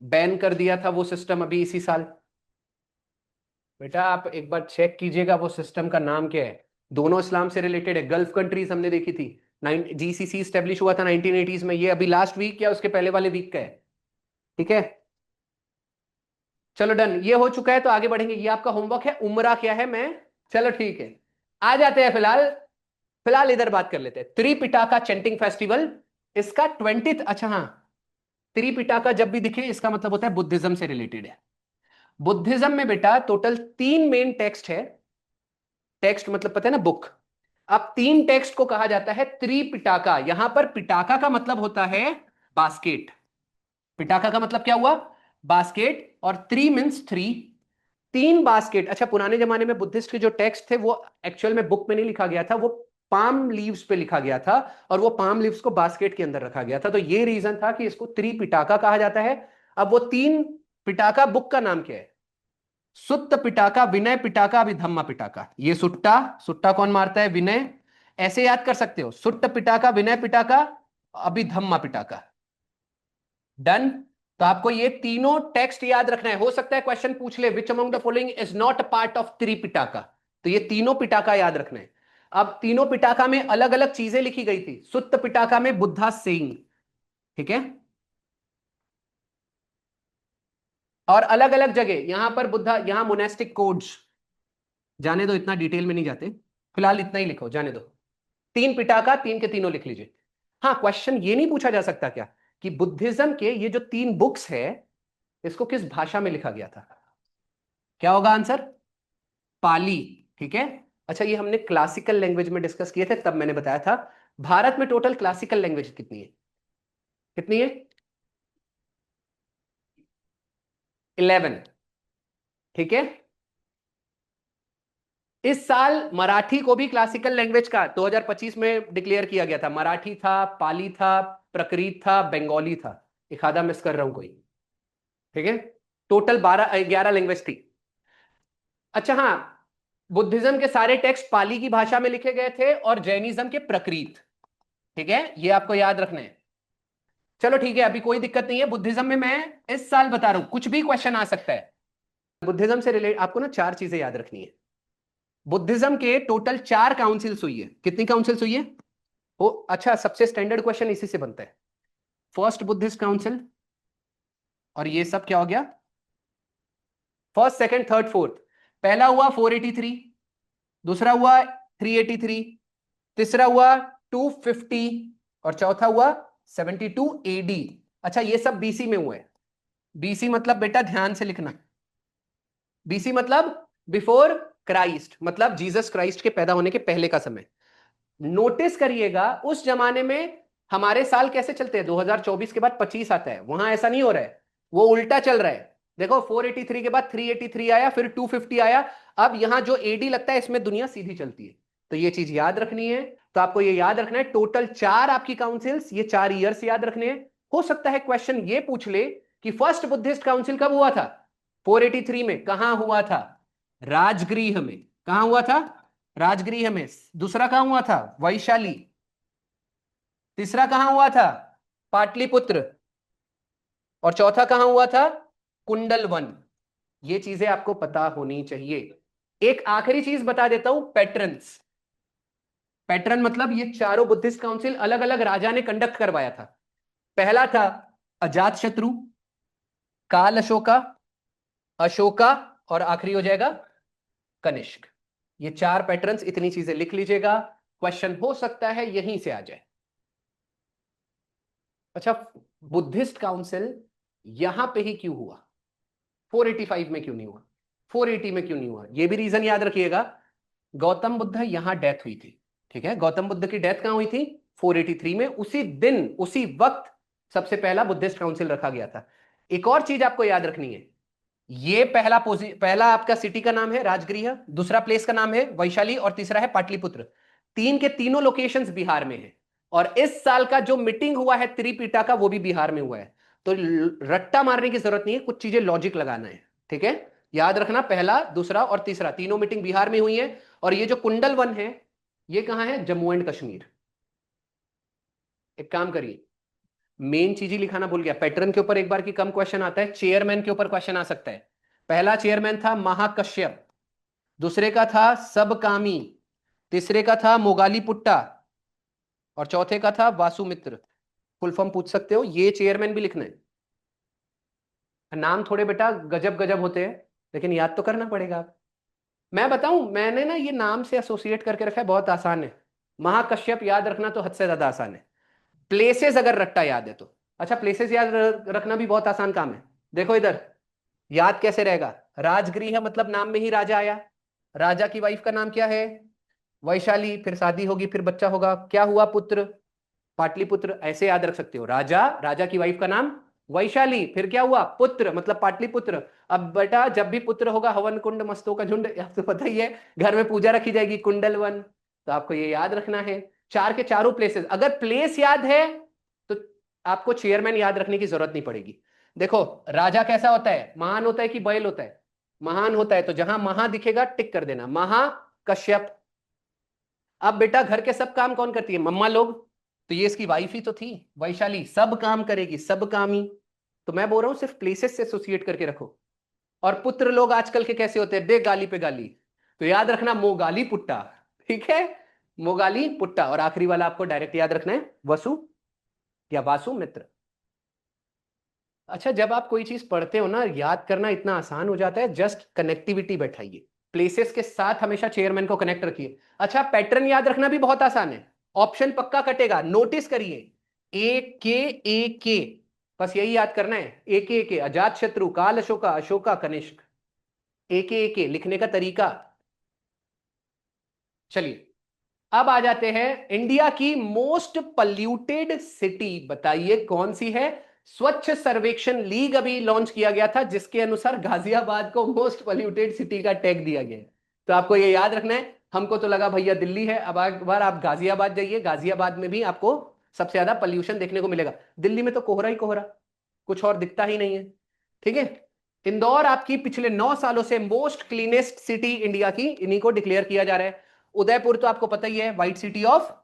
बैन कर दिया था वो सिस्टम अभी इसी साल। बेटा आप एक बार चेक कीजिएगा वो सिस्टम का नाम क्या है। दोनों इस्लाम से रिलेटेड है, गल्फ कंट्रीज हमने देखी थी। GCC स्टेब्लिश हुआ था 1980s में, ये अभी लास्ट वीक या उसके पहले वाले वीक का है। ठीक है, चलो डन, ये हो चुका है तो आगे बढ़ेंगे। ये आपका होमवर्क है, उम्रा क्या है मैं, चलो ठीक है। आ जाते हैं फिलहाल, फिलहाल इधर बात कर लेते हैं त्रिपिटाका चैंटिंग फेस्टिवल। इसका 20th, अच्छा हाँ, त्रिपिटाका जब भी दिखे इसका मतलब होता है बुद्धिज्म से रिलेटेड है। बुद्धिज्म में बेटा टोटल 3 मेन टेक्स्ट है। टेक्स्ट मतलब पता है ना, बुक। अब 3 टेक्स्ट को कहा जाता है त्रिपिटाका। यहां पर पिटाका का मतलब होता है बास्केट। पिटाका का मतलब क्या हुआ? बास्केट। और 3 मीन्स 3, 3 बास्केट। अच्छा, पुराने जमाने में बुद्धिस्ट के जो टेक्स्ट थे वो एक्चुअल में बुक में नहीं लिखा गया था, वो पाम लीव्स पे लिखा गया था, और वो पाम लीव्स को बास्केट के अंदर रखा गया था, तो ये रीजन था कि इसको त्रिपिटाका कहा जाता है। अब वो 3 पिटाका बुक का नाम क्या है? सुत्त पिटाका, विनय पिटाका, अभिधम्मा पिटाका। ये सुट्टा, सुट्टा कौन मारता है? विनय। ऐसे याद कर सकते हो, सुट्ट पिटाका, विनय पिटाका, अभिधम्मा पिटाका। डन। तो आपको ये तीनों टेक्स्ट याद रखना है। हो सकता है क्वेश्चन पूछ ले, which among the following is not a part of Tripitaka. तो ये तीनों पिटाका याद रखना है। अब तीनों पिटाका में अलग अलग चीजें लिखी गई थी। सुत्त पिटाका में बुद्धा सेइंग, ठीक है, और अलग अलग जगह, यहां पर बुद्धा, यहां मोनेस्टिक कोड्स। जाने दो, इतना डिटेल में नहीं जाते, फिलहाल इतना ही लिखो, जाने दो। 3 पिटाका, 3 के तीनों लिख लीजिए। हाँ, क्वेश्चन ये नहीं पूछा जा सकता क्या कि बुद्धिज्म के ये जो 3 बुक्स है इसको किस भाषा में लिखा गया था? क्या होगा आंसर? पाली। ठीक है, अच्छा ये हमने क्लासिकल लैंग्वेज में डिस्कस किए थे, तब मैंने बताया था। भारत में टोटल क्लासिकल लैंग्वेज कितनी है? कितनी है? 11। ठीक है, इस साल मराठी को भी क्लासिकल लैंग्वेज का 2025 में डिक्लेयर किया गया था। मराठी था, पाली था, प्रकृत था, बंगाली था, एक आधा मिस कर रहा हूं कोई। ठीक है, टोटल 11 लैंग्वेज थी। अच्छा हाँ, बुद्धिज्म के सारे टेक्स्ट पाली की भाषा में लिखे गए थे और जैनिज्म के प्रकृत। ठीक है, ये आपको याद रखना है। चलो ठीक है, अभी कोई दिक्कत नहीं है। बुद्धिज्म में मैं इस साल बता रहा हूं, कुछ भी क्वेश्चन आ सकता है। बुद्धिज्म से रिलेट आपको ना चार चीजें याद रखनी है। बुद्धिज्म के टोटल 4 काउंसिल्स हुई है। कितनी काउंसिल्स हुई है? ओ अच्छा, सबसे स्टैंडर्ड क्वेश्चन इसी से बनता है। फर्स्ट बुद्धिस्ट काउंसिल, और ये सब क्या हो गया? First, second, third, fourth. पहला हुआ 483, दूसरा हुआ 383, तीसरा हुआ 250, और चौथा हुआ 72 एडी। अच्छा, ये सब बीसी में हुआ है। बीसी मतलब बेटा ध्यान से लिखना, बीसी मतलब बिफोर क्राइस्ट, मतलब जीसस क्राइस्ट के पैदा होने के पहले का समय। नोटिस करिएगा उस जमाने में हमारे साल कैसे चलते हैं, 2024 के बाद 25 आता है, वहां ऐसा नहीं हो रहा है, वो उल्टा चल रहा है। देखो 483 के बाद 383 आया, फिर 250 आया, अब यहां जो एडी लगता है इसमें दुनिया सीधी चलती है। तो ये चीज याद रखनी है। तो आपको ये याद रखना है, टोटल 4 आपकी काउंसिल्स, ये 4 ईयर्स याद रखने हैं। हो सकता है क्वेश्चन ये पूछ ले कि फर्स्ट बुद्धिस्ट काउंसिल कब हुआ था? 483 में। कहां हुआ था? राजगृह में। कहां हुआ था? राजगृह में। दूसरा कहां हुआ था? वैशाली। तीसरा कहां हुआ था? पाटलिपुत्र। और चौथा कहां हुआ था? कुंडलवन। ये चीजें आपको पता होनी चाहिए। एक आखिरी चीज बता देता हूं, पैटर्न्स। पैटर्न मतलब ये चारों बुद्धिस्ट काउंसिल अलग अलग राजा ने कंडक्ट करवाया था। पहला था अजात शत्रु, काल अशोका, अशोका, और आखिरी हो जाएगा कनिष्क। ये 4 पैटर्न्स, इतनी चीजें लिख लीजिएगा, क्वेश्चन हो सकता है यहीं से आ जाए। अच्छा, बुद्धिस्ट काउंसिल यहां पे ही क्यों हुआ? 485 में क्यों नहीं हुआ? 480 में क्यों नहीं हुआ? ये भी रीजन याद रखिएगा। गौतम बुद्ध यहां डेथ हुई थी। ठीक है, गौतम बुद्ध की डेथ कहां हुई थी? 483 में। उसी दिन, उसी वक्त सबसे पहला बुद्धिस्ट काउंसिल रखा गया था। एक और चीज आपको याद रखनी है, ये पहला आपका सिटी का नाम है राजगृह, दूसरा प्लेस का नाम है वैशाली, और तीसरा है पाटलिपुत्र। तीन के तीनों लोकेशंस बिहार में है। और इस साल का जो मीटिंग हुआ है त्रिपिटा का, वो भी बिहार में हुआ है। तो रट्टा मारने की जरूरत नहीं है, कुछ चीजें लॉजिक लगाना है। ठीक है, याद रखना, पहला, दूसरा और तीसरा तीनों मीटिंग बिहार में हुई है। और ये जो कुंडल वन है, ये कहां है? जम्मू एंड कश्मीर। एक काम करिए, मेन चीज ही लिखाना भूल गया, पैटर्न के ऊपर एक बार की कम क्वेश्चन आता है, चेयरमैन के ऊपर क्वेश्चन आ सकता है। पहला चेयरमैन था महाकश्यप, दूसरे का था सबकामी, तीसरे का था मोगालीपुट्टा, और चौथे का था वासुमित्र। फुल फॉर्म पूछ सकते हो, ये चेयरमैन भी लिखना है। नाम थोड़े बेटा गजब गजब होते हैं, लेकिन याद तो करना पड़ेगा। मैं बताऊं, मैंने ना ये नाम से एसोसिएट करके रखा है, बहुत आसान है। महाकश्यप याद रखना तो हद से ज्यादा आसान है। प्लेसेस अगर रट्टा याद है तो अच्छा, प्लेसेस याद रखना भी बहुत आसान काम है। देखो इधर, याद कैसे रहेगा? राजगृह मतलब नाम में ही राजा आया। राजा की वाइफ का नाम क्या है? वैशाली। फिर शादी होगी, फिर बच्चा होगा, क्या हुआ? पुत्र, पाटलिपुत्र। ऐसे याद रख सकते हो, राजा, राजा की वाइफ का नाम वैशाली, फिर क्या हुआ? पुत्र, मतलब पाटलिपुत्र। अब बेटा जब भी पुत्र होगा, हवन कुंड मस्तों का झुंड, आपको पता ही है, घर में पूजा रखी जाएगी, कुंडल वन। तो आपको ये याद रखना है। चार के चारों प्लेसेस, अगर प्लेस याद है तो आपको चेयरमैन याद रखने की जरूरत नहीं पड़ेगी। देखो, राजा कैसा होता है? महान होता है कि बैल होता है? महान होता है, तो जहां महा दिखेगा टिक कर देना, महा कश्यप। अब बेटा घर के सब काम कौन करती है? मम्मा लोग। तो ये इसकी वाइफ ही तो थी, वैशाली, सब काम करेगी, सब कामी। तो मैं बोल रहा हूं सिर्फ प्लेसेस से एसोसिएट करके रखो। और पुत्र लोग आजकल के कैसे होते हैं? बे गाली पे गाली। तो याद रखना, मोगाली पुट्टा। ठीक है, मोगाली पुट्टा। और आखिरी वाला आपको डायरेक्ट याद रखना है, वसु या वासु मित्र। अच्छा, जब आप कोई चीज पढ़ते हो ना, याद करना इतना आसान हो जाता है, जस्ट कनेक्टिविटी बैठाइए, प्लेसेस के साथ हमेशा चेयरमैन को कनेक्ट रखिए। अच्छा, पैटर्न याद रखना भी बहुत आसान है, ऑप्शन पक्का कटेगा, नोटिस करिए। ए के, बस यही याद करना है। ए के अजात शत्रु, काल अशोका, अशोका, कनिष्क। ए के लिखने का तरीका। चलिए, अब आ जाते हैं, इंडिया की मोस्ट पल्यूटेड सिटी बताइए कौन सी है? स्वच्छ सर्वेक्षण लीग अभी लॉन्च किया गया था, जिसके अनुसार गाजियाबाद को मोस्ट पल्यूटेड सिटी का टैग दिया गया है। तो आपको ये याद रखना है। हमको तो लगा भैया दिल्ली है, अब एक बार आप गाजियाबाद जाइए, गाजियाबाद में भी आपको सबसे ज्यादा पॉल्यूशन देखने को मिलेगा। दिल्ली में तो कोहरा ही कोहरा, कुछ और दिखता ही नहीं है। ठीक है, इंदौर आपकी पिछले 9 सालों से मोस्ट क्लीनेस्ट सिटी इंडिया की, इन्हीं को डिक्लेयर किया जा रहा है। उदयपुर तो आपको पता ही है, white city of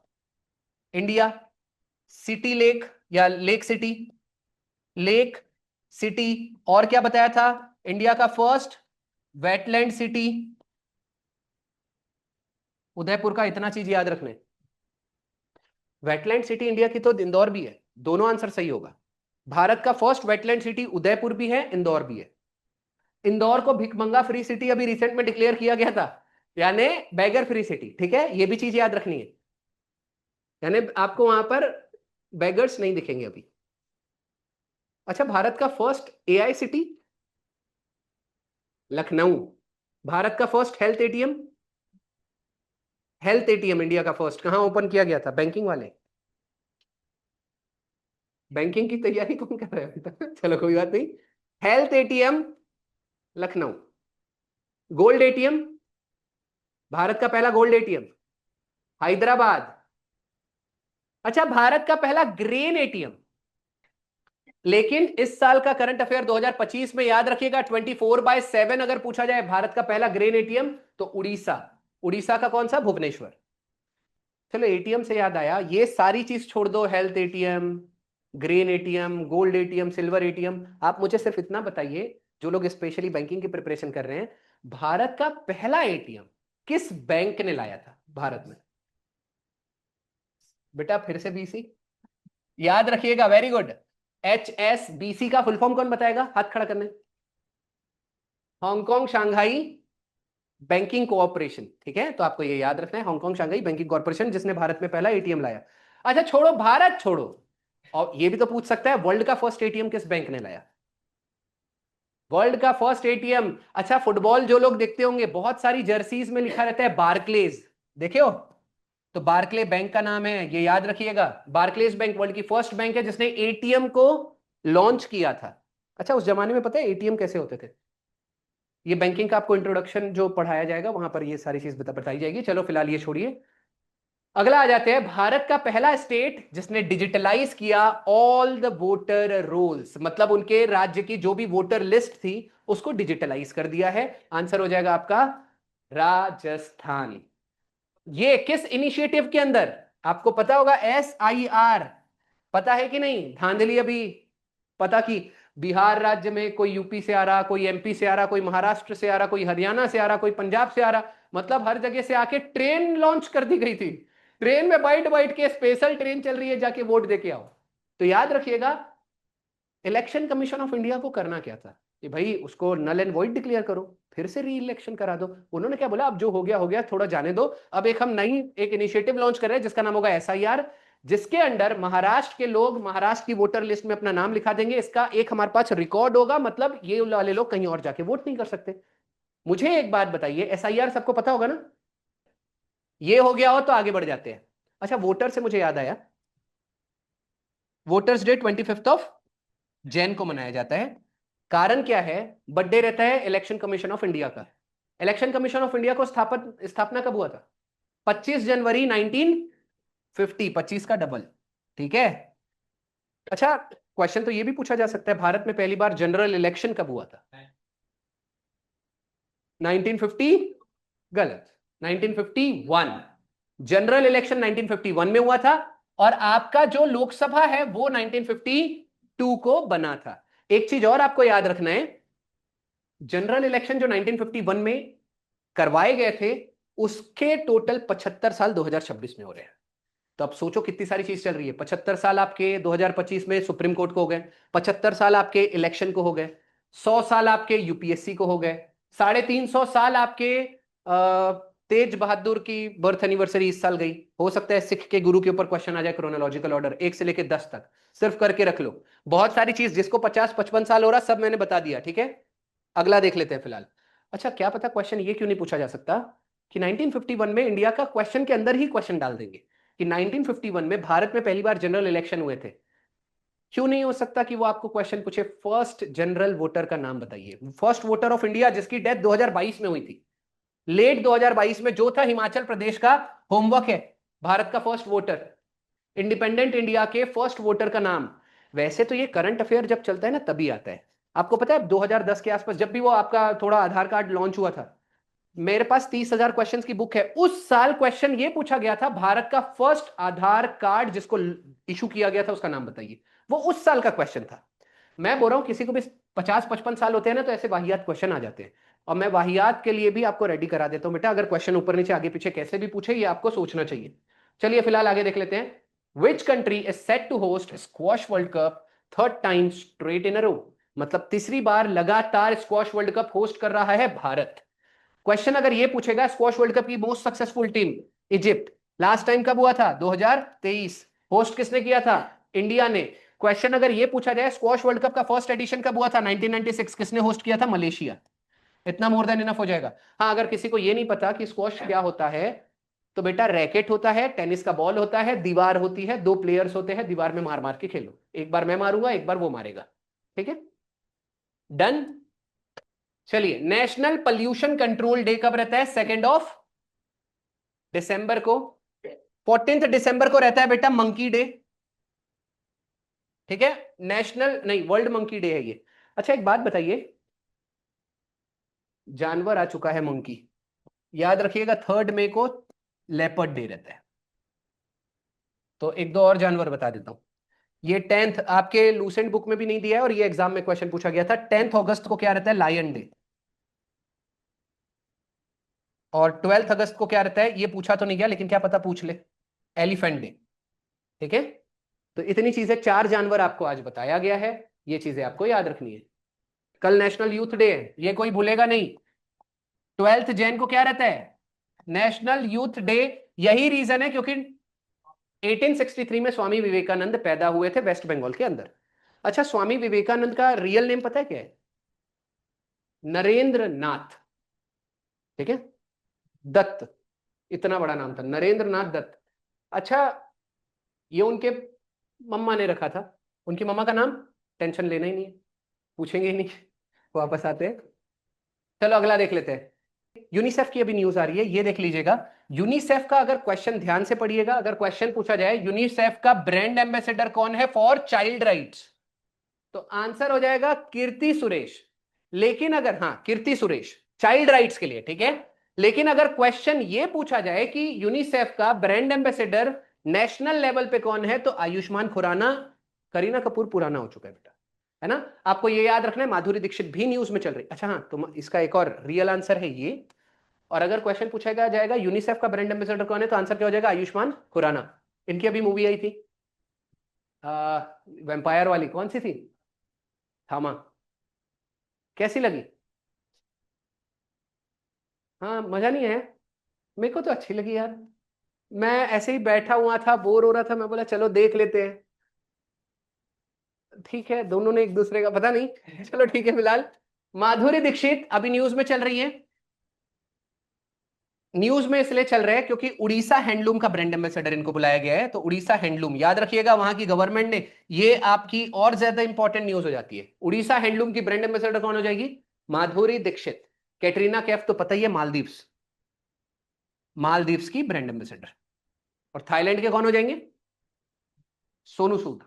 India. City lake या लेक सिटी, लेक सिटी। और क्या बताया था? इंडिया का फर्स्ट वेटलैंड सिटी उदयपुर का। इतना चीज याद रखने, वेटलैंड सिटी इंडिया की तो इंदौर भी है। दोनों आंसर सही होगा। भारत का फर्स्ट वेटलैंड सिटी उदयपुर भी है, इंदौर भी है। इंदौर को भिकमंगा फ्री सिटी अभी रिसेंट में डिक्लेयर किया गया था, यानी बैगर फ्री सिटी। ठीक है, ये भी चीज याद रखनी है, यानी आपको वहां पर बैगर्स नहीं दिखेंगे अभी। अच्छा, भारत का first AI city Lucknow. Bharat का first health ATM, health ATM India का फर्स्ट कहां ओपन किया गया था? बैंकिंग वाले, बैंकिंग की तैयारी कौन कर रहा है अभी तक? चलो कोई बात नहीं। Health ATM Lucknow. Gold ATM, Bharat का पहला गोल्ड एटीएम हैदराबाद। अच्छा, भारत का पहला ग्रेन एटीएम, लेकिन इस साल का करंट अफेयर 2025 में याद रखिएगा 24/7 अगर पूछा जाए भारत का पहला ग्रेन एटीएम तो उड़ीसा। उड़ीसा का कौन सा? भुवनेश्वर। चलो, एटीएम से याद आया, ये सारी चीज छोड़ दो, health ATM, grain ATM, gold ATM, silver ATM. आप मुझे सिर्फ इतना बताइए, जो लोग स्पेशली बैंकिंग की प्रिपरेशन कर रहे हैं, भारत का पहला एटीएम किस बैंक ने लाया था भारत में? बेटा फिर से बीसी याद रखिएगा, वेरी गुड। HSBC का फुल फॉर्म कौन बताएगा? हाथ खड़ा करने। Hong Kong Shanghai banking cooperation. ठीक है, तो आपको ये याद रखना है, हांगकांग शांघाई बैंकिंग कॉर्पोरेशन, जिसने भारत में पहला एटीएम लाया। अच्छा छोड़ो, भारत छोड़ो, और ये भी तो पूछ सकता है वर्ल्ड का फर्स्ट एटीएम किस बैंक ने लाया? वर्ल्ड का फर्स्ट एटीएम। अच्छा, फुटबॉल जो लोग देखते होंगे, बहुत सारी जर्सीज में लिखा रहता है बार्कलेज, देखे हो? तो बार्कले बैंक का नाम है, ये याद रखिएगा। बार्कलेज बैंक वर्ल्ड की फर्स्ट बैंक है जिसने एटीएम को लॉन्च किया था। अच्छा, उस जमाने में पता है एटीएम कैसे होते थे? ये बैंकिंग का आपको इंट्रोडक्शन जो पढ़ाया जाएगा वहां पर ये सारी चीज बताई जाएगी। चलो फिलहाल ये छोड़िए, अगला आ जाते हैं। भारत का पहला स्टेट जिसने डिजिटलाइज किया ऑल द वोटर रोल्स, मतलब उनके राज्य की जो भी वोटर लिस्ट थी उसको डिजिटलाइज कर दिया है। आंसर हो जाएगा आपका राजस्थान। ये किस इनिशिएटिव के अंदर? आपको पता होगा, SIR। पता है कि नहीं? धांधली अभी पता की, बिहार राज्य में कोई यूपी से आ रहा, कोई MP से आ रहा, कोई महाराष्ट्र से आ रहा, कोई हरियाणा से आ रहा, कोई पंजाब से आ रहा, मतलब हर जगह से आके ट्रेन लॉन्च कर दी गई थी। ट्रेन में बैठ बैठ के, स्पेशल ट्रेन चल रही है, जाके वोट देके आओ। तो याद रखिएगा, इलेक्शन कमीशन ऑफ इंडिया को करना क्या था कि भाई उसको नल एंड वॉइड डिक्लेयर करो, फिर से री इलेक्शन करा दो। उन्होंने क्या बोला, अब जो हो गया थोड़ा जाने दो। अब एक हम नई एक इनिशिएटिव लॉन्च कर रहे हैं जिसका नाम होगा SIR, जिसके अंडर महाराष्ट्र के लोग महाराष्ट्र की वोटर लिस्ट में अपना नाम लिखा देंगे। इसका एक हमारे पास रिकॉर्ड होगा, मतलब ये वाले लोग कहीं और जाके वोट नहीं कर सकते। मुझे एक बात बताइए, SIR सबको पता होगा ना? ये हो गया हो तो आगे बढ़ जाते हैं। अच्छा, वोटर से मुझे याद आया, वोटर्स डे 25 को मनाया जाता है। कारण क्या है? बर्थडे रहता है इलेक्शन कमीशन ऑफ इंडिया का। इलेक्शन कमीशन ऑफ इंडिया को स्थापना कब हुआ था? 25 जनवरी 1950, 25 का डबल। ठीक है। अच्छा, क्वेश्चन तो ये भी पूछा जा सकता है, भारत में पहली बार जनरल इलेक्शन कब हुआ था? 1950? गलत, 1951। जनरल इलेक्शन 1951 में हुआ था, और आपका जो लोकसभा है वो 1952 को बना था। एक चीज और आपको याद रखना है, जनरल इलेक्शन जो 1951 में करवाए गए थे, उसके टोटल 75 साल 2026 में हो रहे हैं। तो अब सोचो कितनी सारी चीज चल रही है। 75 साल आपके 2025 में सुप्रीम कोर्ट को हो गए, 75 साल आपके इलेक्शन को हो गए, 100 साल आपके UPSC को हो गए, 350 साल आपके तेज बहादुर की बर्थ एनिवर्सरी इस साल गई। हो सकता है सिख के गुरु के ऊपर क्वेश्चन आ जाए, क्रोनोलॉजिकल ऑर्डर 1 से लेकर 10 तक, सिर्फ करके रख लो। बहुत सारी चीज, जिसको 50-55 साल हो रहा सब मैंने बता दिया। ठीक है, अगला देख लेते हैं फिलहाल। अच्छा, क्या पता क्वेश्चन ये क्यों नहीं पूछा जा सकता कि 1951 में, इंडिया का क्वेश्चन के अंदर ही क्वेश्चन डाल देंगे कि 1951 में भारत में पहली बार जनरल इलेक्शन हुए थे। क्यों नहीं हो सकता कि वो आपको क्वेश्चन पूछे, फर्स्ट जनरल वोटर का नाम बताइए, फर्स्ट वोटर ऑफ इंडिया जिसकी डेथ 2022 में हुई थी, लेट 2022 में, जो था हिमाचल प्रदेश का। होमवर्क है, भारत का फर्स्ट वोटर, इंडिपेंडेंट इंडिया के फर्स्ट वोटर का नाम। वैसे तो ये करंट अफेयर जब चलता है ना तभी आता है। आपको पता है 2010 के आसपास, जब भी वो आपका थोड़ा आधार कार्ड लॉन्च हुआ था, मेरे पास 30,000 क्वेश्चंस की बुक है। उस साल क्वेश्चन ये पूछा गया था, भारत का फर्स्ट आधार कार्ड जिसको इशू किया गया था उसका नाम बताइए। वो उस साल का क्वेश्चन था। मैं बोल रहा हूं किसी को भी 50-55 साल होते हैं ना, तो ऐसे वाहियात क्वेश्चन आ जाते हैं। और मैं वाहियात के लिए भी आपको रेडी करा देता हूं बेटा। अगर क्वेश्चन ऊपर नीचे आगे पीछे कैसे भी पूछे, ये आपको सोचना चाहिए। चलिए फिलहाल आगे देख लेते हैं। Which country is set to host squash world cup third time straight in a row? मतलब तीसरी बार लगातार स्क्वॉश वर्ल्ड कप होस्ट कर रहा है भारत। क्वेश्चन अगर ये पूछेगा स्क्वॉश वर्ल्ड कप की most successful team Egypt, last time कब हुआ था? 2023। होस्ट किसने किया था? इंडिया ने। क्वेश्चन अगर ये पूछा जाए स्क्वॉश वर्ल्ड कप का फर्स्ट एडिशन कब हुआ था? 1996। किसने होस्ट किया था? मलेशिया। इतना मोर देन इनफ हो जाएगा। हाँ, अगर किसी को ये नहीं पता कि स्क्वॉश क्या होता है, तो बेटा रैकेट होता है, टेनिस का बॉल होता है, दीवार होती है, दो प्लेयर्स होते हैं, दीवार में मार मार के खेलो। एक बार मैं मारूंगा, एक बार वो मारेगा। ठीक है, डन। चलिए, नेशनल पॉल्यूशन कंट्रोल डे कब रहता है? 2 दिसंबर को। 14 दिसंबर को रहता है बेटा मंकी डे। ठीक है, नेशनल नहीं, वर्ल्ड मंकी डे है ये। अच्छा एक बात बताइए, जानवर आ चुका है मंकी, याद रखिएगा 3 मई को लेपर्ड डे रहता है। तो एक दो और जानवर बता देता हूं। ये 10th आपके लूसेंट बुक में भी नहीं दिया है, और ये एग्जाम में क्वेश्चन पूछा गया था। 10 अगस्त को क्या रहता है? Lion day. और 12 अगस्त को क्या रहता है? ये पूछा तो नहीं गया, लेकिन क्या पता पूछ ले, एलिफेंट डे। ठीक है, तो इतनी चीजें, 4 जानवर आपको आज बताया गया है। ये चीजें आपको याद रखनी है। कल नेशनल यूथ डे है, ये कोई भूलेगा नहीं। 12 जैन को क्या रहता है? National youth day. यही रीजन है क्योंकि 1863 में स्वामी विवेकानंद पैदा हुए थे वेस्ट बंगाल के अंदर। अच्छा, स्वामी विवेकानंद का रियल नेम पता है क्या है? नरेंद्र नाथ। ठीक है, दत्त। इतना बड़ा नाम था, नरेंद्र नाथ दत्त। अच्छा, ये उनके मम्मा ने रखा था। उनकी मम्मा का नाम, टेंशन लेना ही नहीं है, पूछेंगे ही नहीं। वापस आते हैं। चलो अगला देख लेते हैं। यूनिसेफ की अभी न्यूज आ रही है, ये देख लीजिएगा। यूनिसेफ का अगर क्वेश्चन, ध्यान से पढ़िएगा, अगर क्वेश्चन पूछा जाए यूनिसेफ का ब्रांड एम्बेसडर कौन है फॉर चाइल्ड राइट्स, तो आंसर हो जाएगा कीर्ति सुरेश। लेकिन अगर, हाँ कीर्ति सुरेश, चाइल्ड राइट्स के लिए। ठीक है, लेकिन अगर क्वेश्चन ये पूछा जाए कि यूनिसेफ का ब्रांड एम्बेसडर नेशनल लेवल पे कौन है, तो आयुष्मान खुराना। करीना कपूर पुराना हो चुका है बेटा, है ना। आपको ये याद रखना है, माधुरी दीक्षित भी न्यूज में चल रही। अच्छा हाँ, तो इसका एक और रियल आंसर है ये। और अगर क्वेश्चन पूछा जाएगा यूनिसेफ का ब्रांड एम्बेसडर कौन है, तो आंसर क्या हो जाएगा? आयुष्मान खुराना। इनकी अभी मूवी आई थी, वेम्पायर वाली, कौन सी थी? थामा। कैसी लगी? हाँ, मजा नहीं है? मेरे को तो अच्छी लगी यार। मैं ऐसे ही बैठा हुआ था, बोर हो रहा था, मैं बोला चलो देख लेते हैं। ठीक है, दोनों ने एक दूसरे का पता नहीं, चलो ठीक है। फिलहाल माधुरी दीक्षित अभी न्यूज में चल रही है। न्यूज में इसलिए चल रहे हैं क्योंकि उड़ीसा हैंडलूम का ब्रांड एम्बेसडर इनको बुलाया गया है। तो उड़ीसा हैंडलूम याद रखिएगा, वहां की गवर्नमेंट ने, ये आपकी और ज्यादा इंपॉर्टेंट न्यूज हो जाती है। उड़ीसा हैंडलूम की ब्रांड एम्बेसडर कौन हो जाएगी? माधुरी दीक्षित। कैटरीना कैफ तो पता ही है, मालदीव्स। मालदीव्स की ब्रांड एम्बेसडर। और थाईलैंड के कौन हो जाएंगे? सोनू सूद।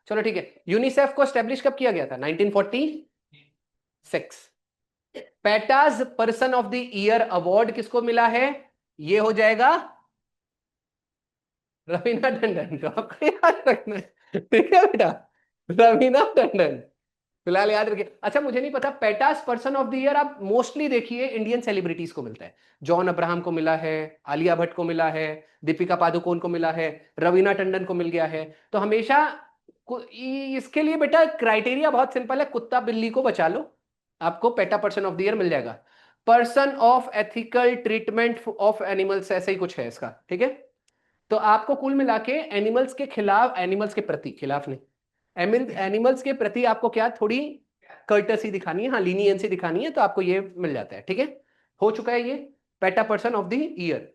चलो ठीक है। यूनिसेफ को स्टैब्लिश कब किया गया था? 1946। PETA's person of the year award किसको मिला है? ये हो जाएगा रवीना टंडन को, आपको याद रखना है। ठीक है बेटा, रवीना टंडन। फिलहाल याद रखिए। अच्छा, मुझे नहीं पता, पेटास पर्सन ऑफ द ईयर आप मोस्टली देखिए इंडियन सेलिब्रिटीज को मिलता है। जॉन अब्राहम को मिला है, आलिया भट्ट को मिला है, दीपिका पादुकोण को मिला है, रवीना टंडन को मिल गया है। तो हमेशा इसके लिए बेटा क्राइटेरिया बहुत सिंपल है, कुत्ता बिल्ली को बचा लो, आपको PETA person of the year मिल जाएगा। Person of ethical treatment of animals, ऐसा ही कुछ है इसका। ठीक है, तो आपको कुल मिला के एनिमल्स के खिलाफ, एनिमल्स के प्रति, खिलाफ नहीं, एनिमल्स के प्रति आपको क्या थोड़ी कर्टसी दिखानी है, हाँ लीनियंसी दिखानी है, तो आपको ये मिल जाता है। ठीक है, हो चुका है ये PETA person of the year.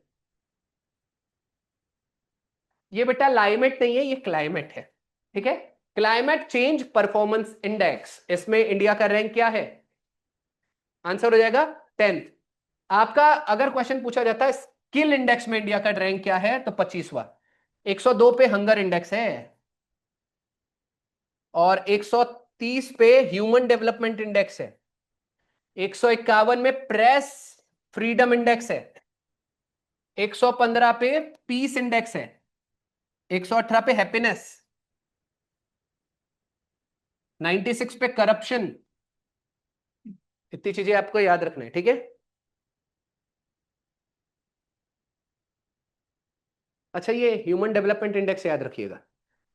ये बेटा लाइमेट नहीं है, ये क्लाइमेट है। ठीक है, क्लाइमेट चेंज परफॉर्मेंस इंडेक्स, इसमें इंडिया का रैंक क्या है? आंसर हो जाएगा 10th। आपका अगर क्वेश्चन पूछा जाता है स्किल इंडेक्स में इंडिया का रैंक क्या है, तो 25वां। 102 पे हंगर इंडेक्स है, और 130 पे ह्यूमन डेवलपमेंट इंडेक्स है। 151 में प्रेस फ्रीडम इंडेक्स है, 115 पे पीस इंडेक्स है, 118 पे हैप्पीनेस, 96 पे करप्शन। इतनी चीजें आपको याद रखना है, ठीक है। अच्छा, ये ह्यूमन डेवलपमेंट इंडेक्स याद रखिएगा।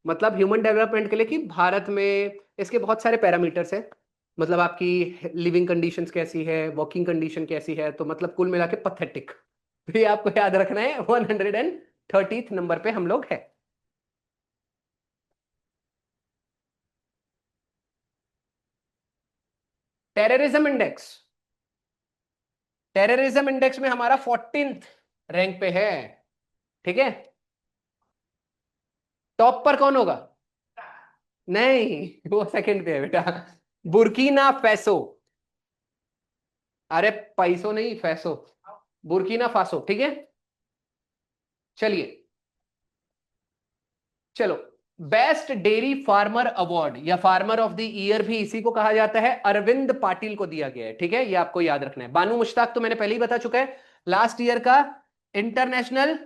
मतलब ह्यूमन डेवलपमेंट के लिए कि भारत में इसके बहुत सारे पैरामीटर्स हैं। मतलब आपकी लिविंग कंडीशंस कैसी है, वर्किंग कंडीशन कैसी है, तो मतलब कुल मिला के पथेटिक। तो ये आपको याद रखना है। 130th नंबर पे हम लोग है। टेररिज्म इंडेक्स, टेररिज्म इंडेक्स में हमारा 14th रैंक पे है, ठीक है। टॉप पर कौन होगा? नहीं, वो सेकंड पे है बेटा, बुर्किना फैसो। अरे पैसो नहीं, फैसो, बुर्किना फासो, ठीक है। चलिए, चलो, बेस्ट डेयरी फार्मर अवार्ड या फार्मर ऑफ द ईयर भी इसी को कहा जाता है, अरविंद पाटिल को दिया गया है, ठीक है। ये आपको याद रखना है। बानू मुश्ताक तो मैंने पहले ही बता चुका है, लास्ट ईयर का इंटरनेशनल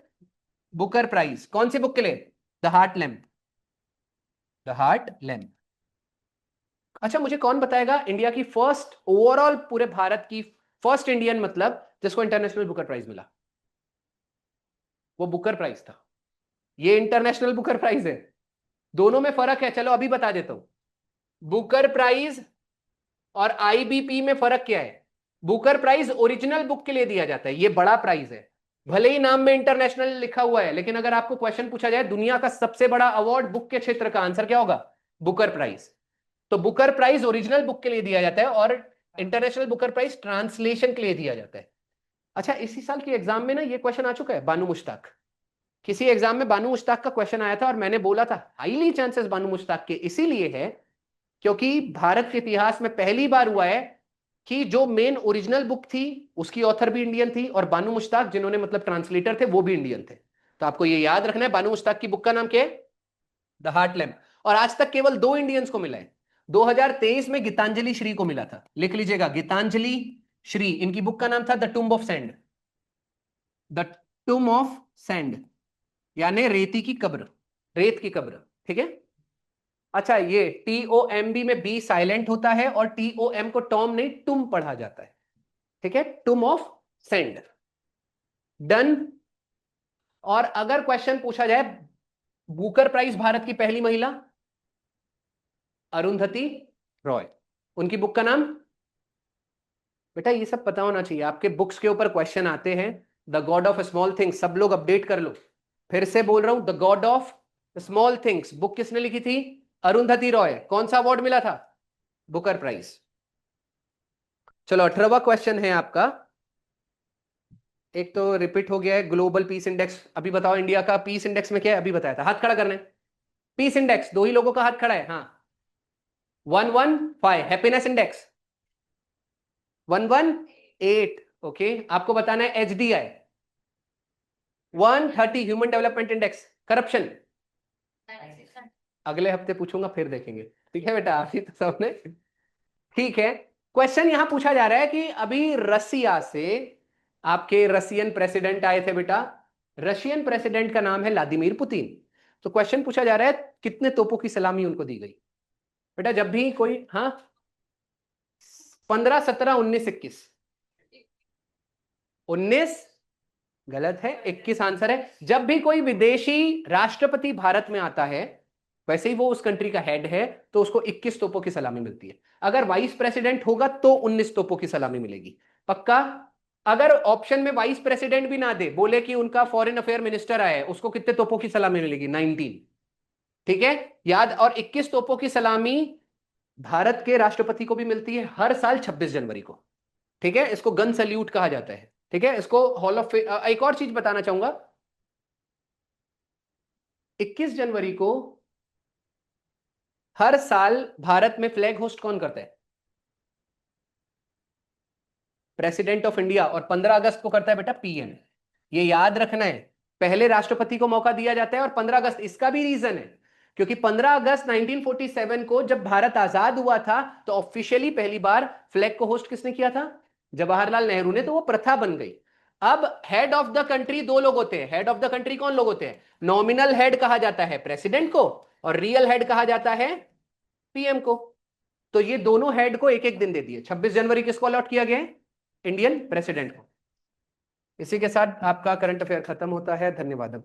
बुकर प्राइज कौन सी बुक के लिए? The heart lamp, the heart lamp. अच्छा, मुझे कौन बताएगा इंडिया की फर्स्ट, ओवरऑल पूरे भारत की फर्स्ट इंडियन मतलब जिसको इंटरनेशनल बुकर प्राइज मिला? वो बुकर प्राइज था, ये इंटरनेशनल बुकर प्राइज है। दोनों में फर्क है, चलो अभी बता देता हूं। बुकर प्राइज और आईबीपी में फर्क क्या है? बुकर प्राइज ओरिजिनल बुक के लिए दिया जाता है, ये बड़ा प्राइज है। भले ही नाम में इंटरनेशनल लिखा हुआ है, लेकिन अगर आपको क्वेश्चन पूछा जाए दुनिया का सबसे बड़ा अवार्ड बुक के क्षेत्र का, आंसर क्या होगा? Booker prize. तो बुकर प्राइज ओरिजिनल बुक के लिए दिया जाता है और इंटरनेशनल बुकर प्राइज ट्रांसलेशन के लिए दिया जाता है। अच्छा, इसी साल के एग्जाम में ना ये क्वेश्चन आ चुका है, बानू मुश्ताक। किसी एग्जाम में बानू मुश्ताक का क्वेश्चन आया था और मैंने बोला था हाईली चांसेस बानू मुश्ताक के इसीलिए है क्योंकि भारत के इतिहास में पहली बार हुआ है कि जो मेन ओरिजिनल बुक थी उसकी ऑथर भी इंडियन थी और बानू मुश्ताक जिन्होंने मतलब ट्रांसलेटर थे वो भी इंडियन थे। तो आपको ये याद रखना है, बानू मुश्ताक की बुक का नाम क्या है? The heart lamp. और आज तक केवल दो इंडियंस को मिला है। 2023 में गीतांजलि श्री को मिला था, लिख लीजिएगा, गीतांजलि श्री। इनकी बुक का नाम था the tomb of sand, the tomb of sand, यानी रेती की कब्र, रेत की कब्र, ठीक है। अच्छा, ये TOMB में बी साइलेंट होता है और TOM को टॉम नहीं टुम पढ़ा जाता है, ठीक है, टुम ऑफ सेंड। डन। और अगर क्वेश्चन पूछा जाए बुकर प्राइज भारत की पहली महिला, अरुंधति रॉय, उनकी बुक का नाम? बेटा ये सब पता होना चाहिए, आपके बुक्स के ऊपर क्वेश्चन आते हैं। The God of small things, सब लोग अपडेट कर लो। फिर से बोल रहा हूं, the God of small things book किसने लिखी थी? अरुंधति रॉय। कौन सा अवार्ड मिला था? Booker prize. चलो, 18वां क्वेश्चन है आपका। एक तो रिपीट हो गया है, ग्लोबल पीस इंडेक्स। अभी बताओ इंडिया का पीस इंडेक्स में क्या है? अभी बताया था, हाथ खड़ा करना है। पीस इंडेक्स दो ही लोगों का हाथ खड़ा है, हाँ। 115। Happiness index 118। ओके, आपको बताना है HDI 130। Human development index, corruption अगले हफ्ते पूछूंगा, फिर देखेंगे, ठीक है बेटा, अभी तो सबने ठीक है। क्वेश्चन यहां पूछा जा रहा है कि अभी रसिया से आपके रशियन प्रेसिडेंट आए थे बेटा। रशियन प्रेसिडेंट का नाम है व्लादिमीर पुतिन। तो क्वेश्चन पूछा जा रहा है कितने तोपों की सलामी उनको दी गई? बेटा जब भी कोई, हाँ, 15, 17, 19, 21। 19 गलत है, 21 आंसर है। जब भी कोई विदेशी राष्ट्रपति भारत में आता है, वैसे ही वो उस कंट्री का हेड है, तो उसको 21 तोपों की सलामी मिलती है। अगर वाइस प्रेसिडेंट होगा तो 19 तोपों की सलामी मिलेगी, पक्का। अगर ऑप्शन में वाइस प्रेसिडेंट भी ना दे, बोले कि उनका फॉरेन अफेयर मिनिस्टर आया है, उसको कितने तोपों की सलामी मिलेगी? 19, ठीक है, याद। और 21 तोपों की सलामी भारत के राष्ट्रपति को भी मिलती है हर साल 26 जनवरी को, ठीक है। इसको गन सल्यूट कहा जाता है, ठीक है। इसको हॉल ऑफ एक और चीज बताना चाहूंगा, 21 जनवरी को हर साल भारत में फ्लैग होस्ट कौन करता है? President of India. और 15 अगस्त को करता है बेटा PM। ये याद रखना है, पहले राष्ट्रपति को मौका दिया जाता है और 15 अगस्त। इसका भी रीजन है क्योंकि 15 अगस्त 1947 को जब भारत आजाद हुआ था तो ऑफिशियली पहली बार फ्लैग को होस्ट किसने किया था? जवाहरलाल नेहरू ने। तो वो प्रथा बन गई। अब हेड ऑफ द कंट्री दो लोग होते हैं। हेड ऑफ द कंट्री कौन लोग होते हैं? नॉमिनल हेड कहा जाता है प्रेसिडेंट को, और रियल हेड कहा जाता है पीएम को। तो ये दोनों हेड को एक एक दिन दे दिए। 26 जनवरी किसको अलॉट किया गया है? इंडियन प्रेसिडेंट को। इसी के साथ आपका करंट अफेयर खत्म होता है। धन्यवाद।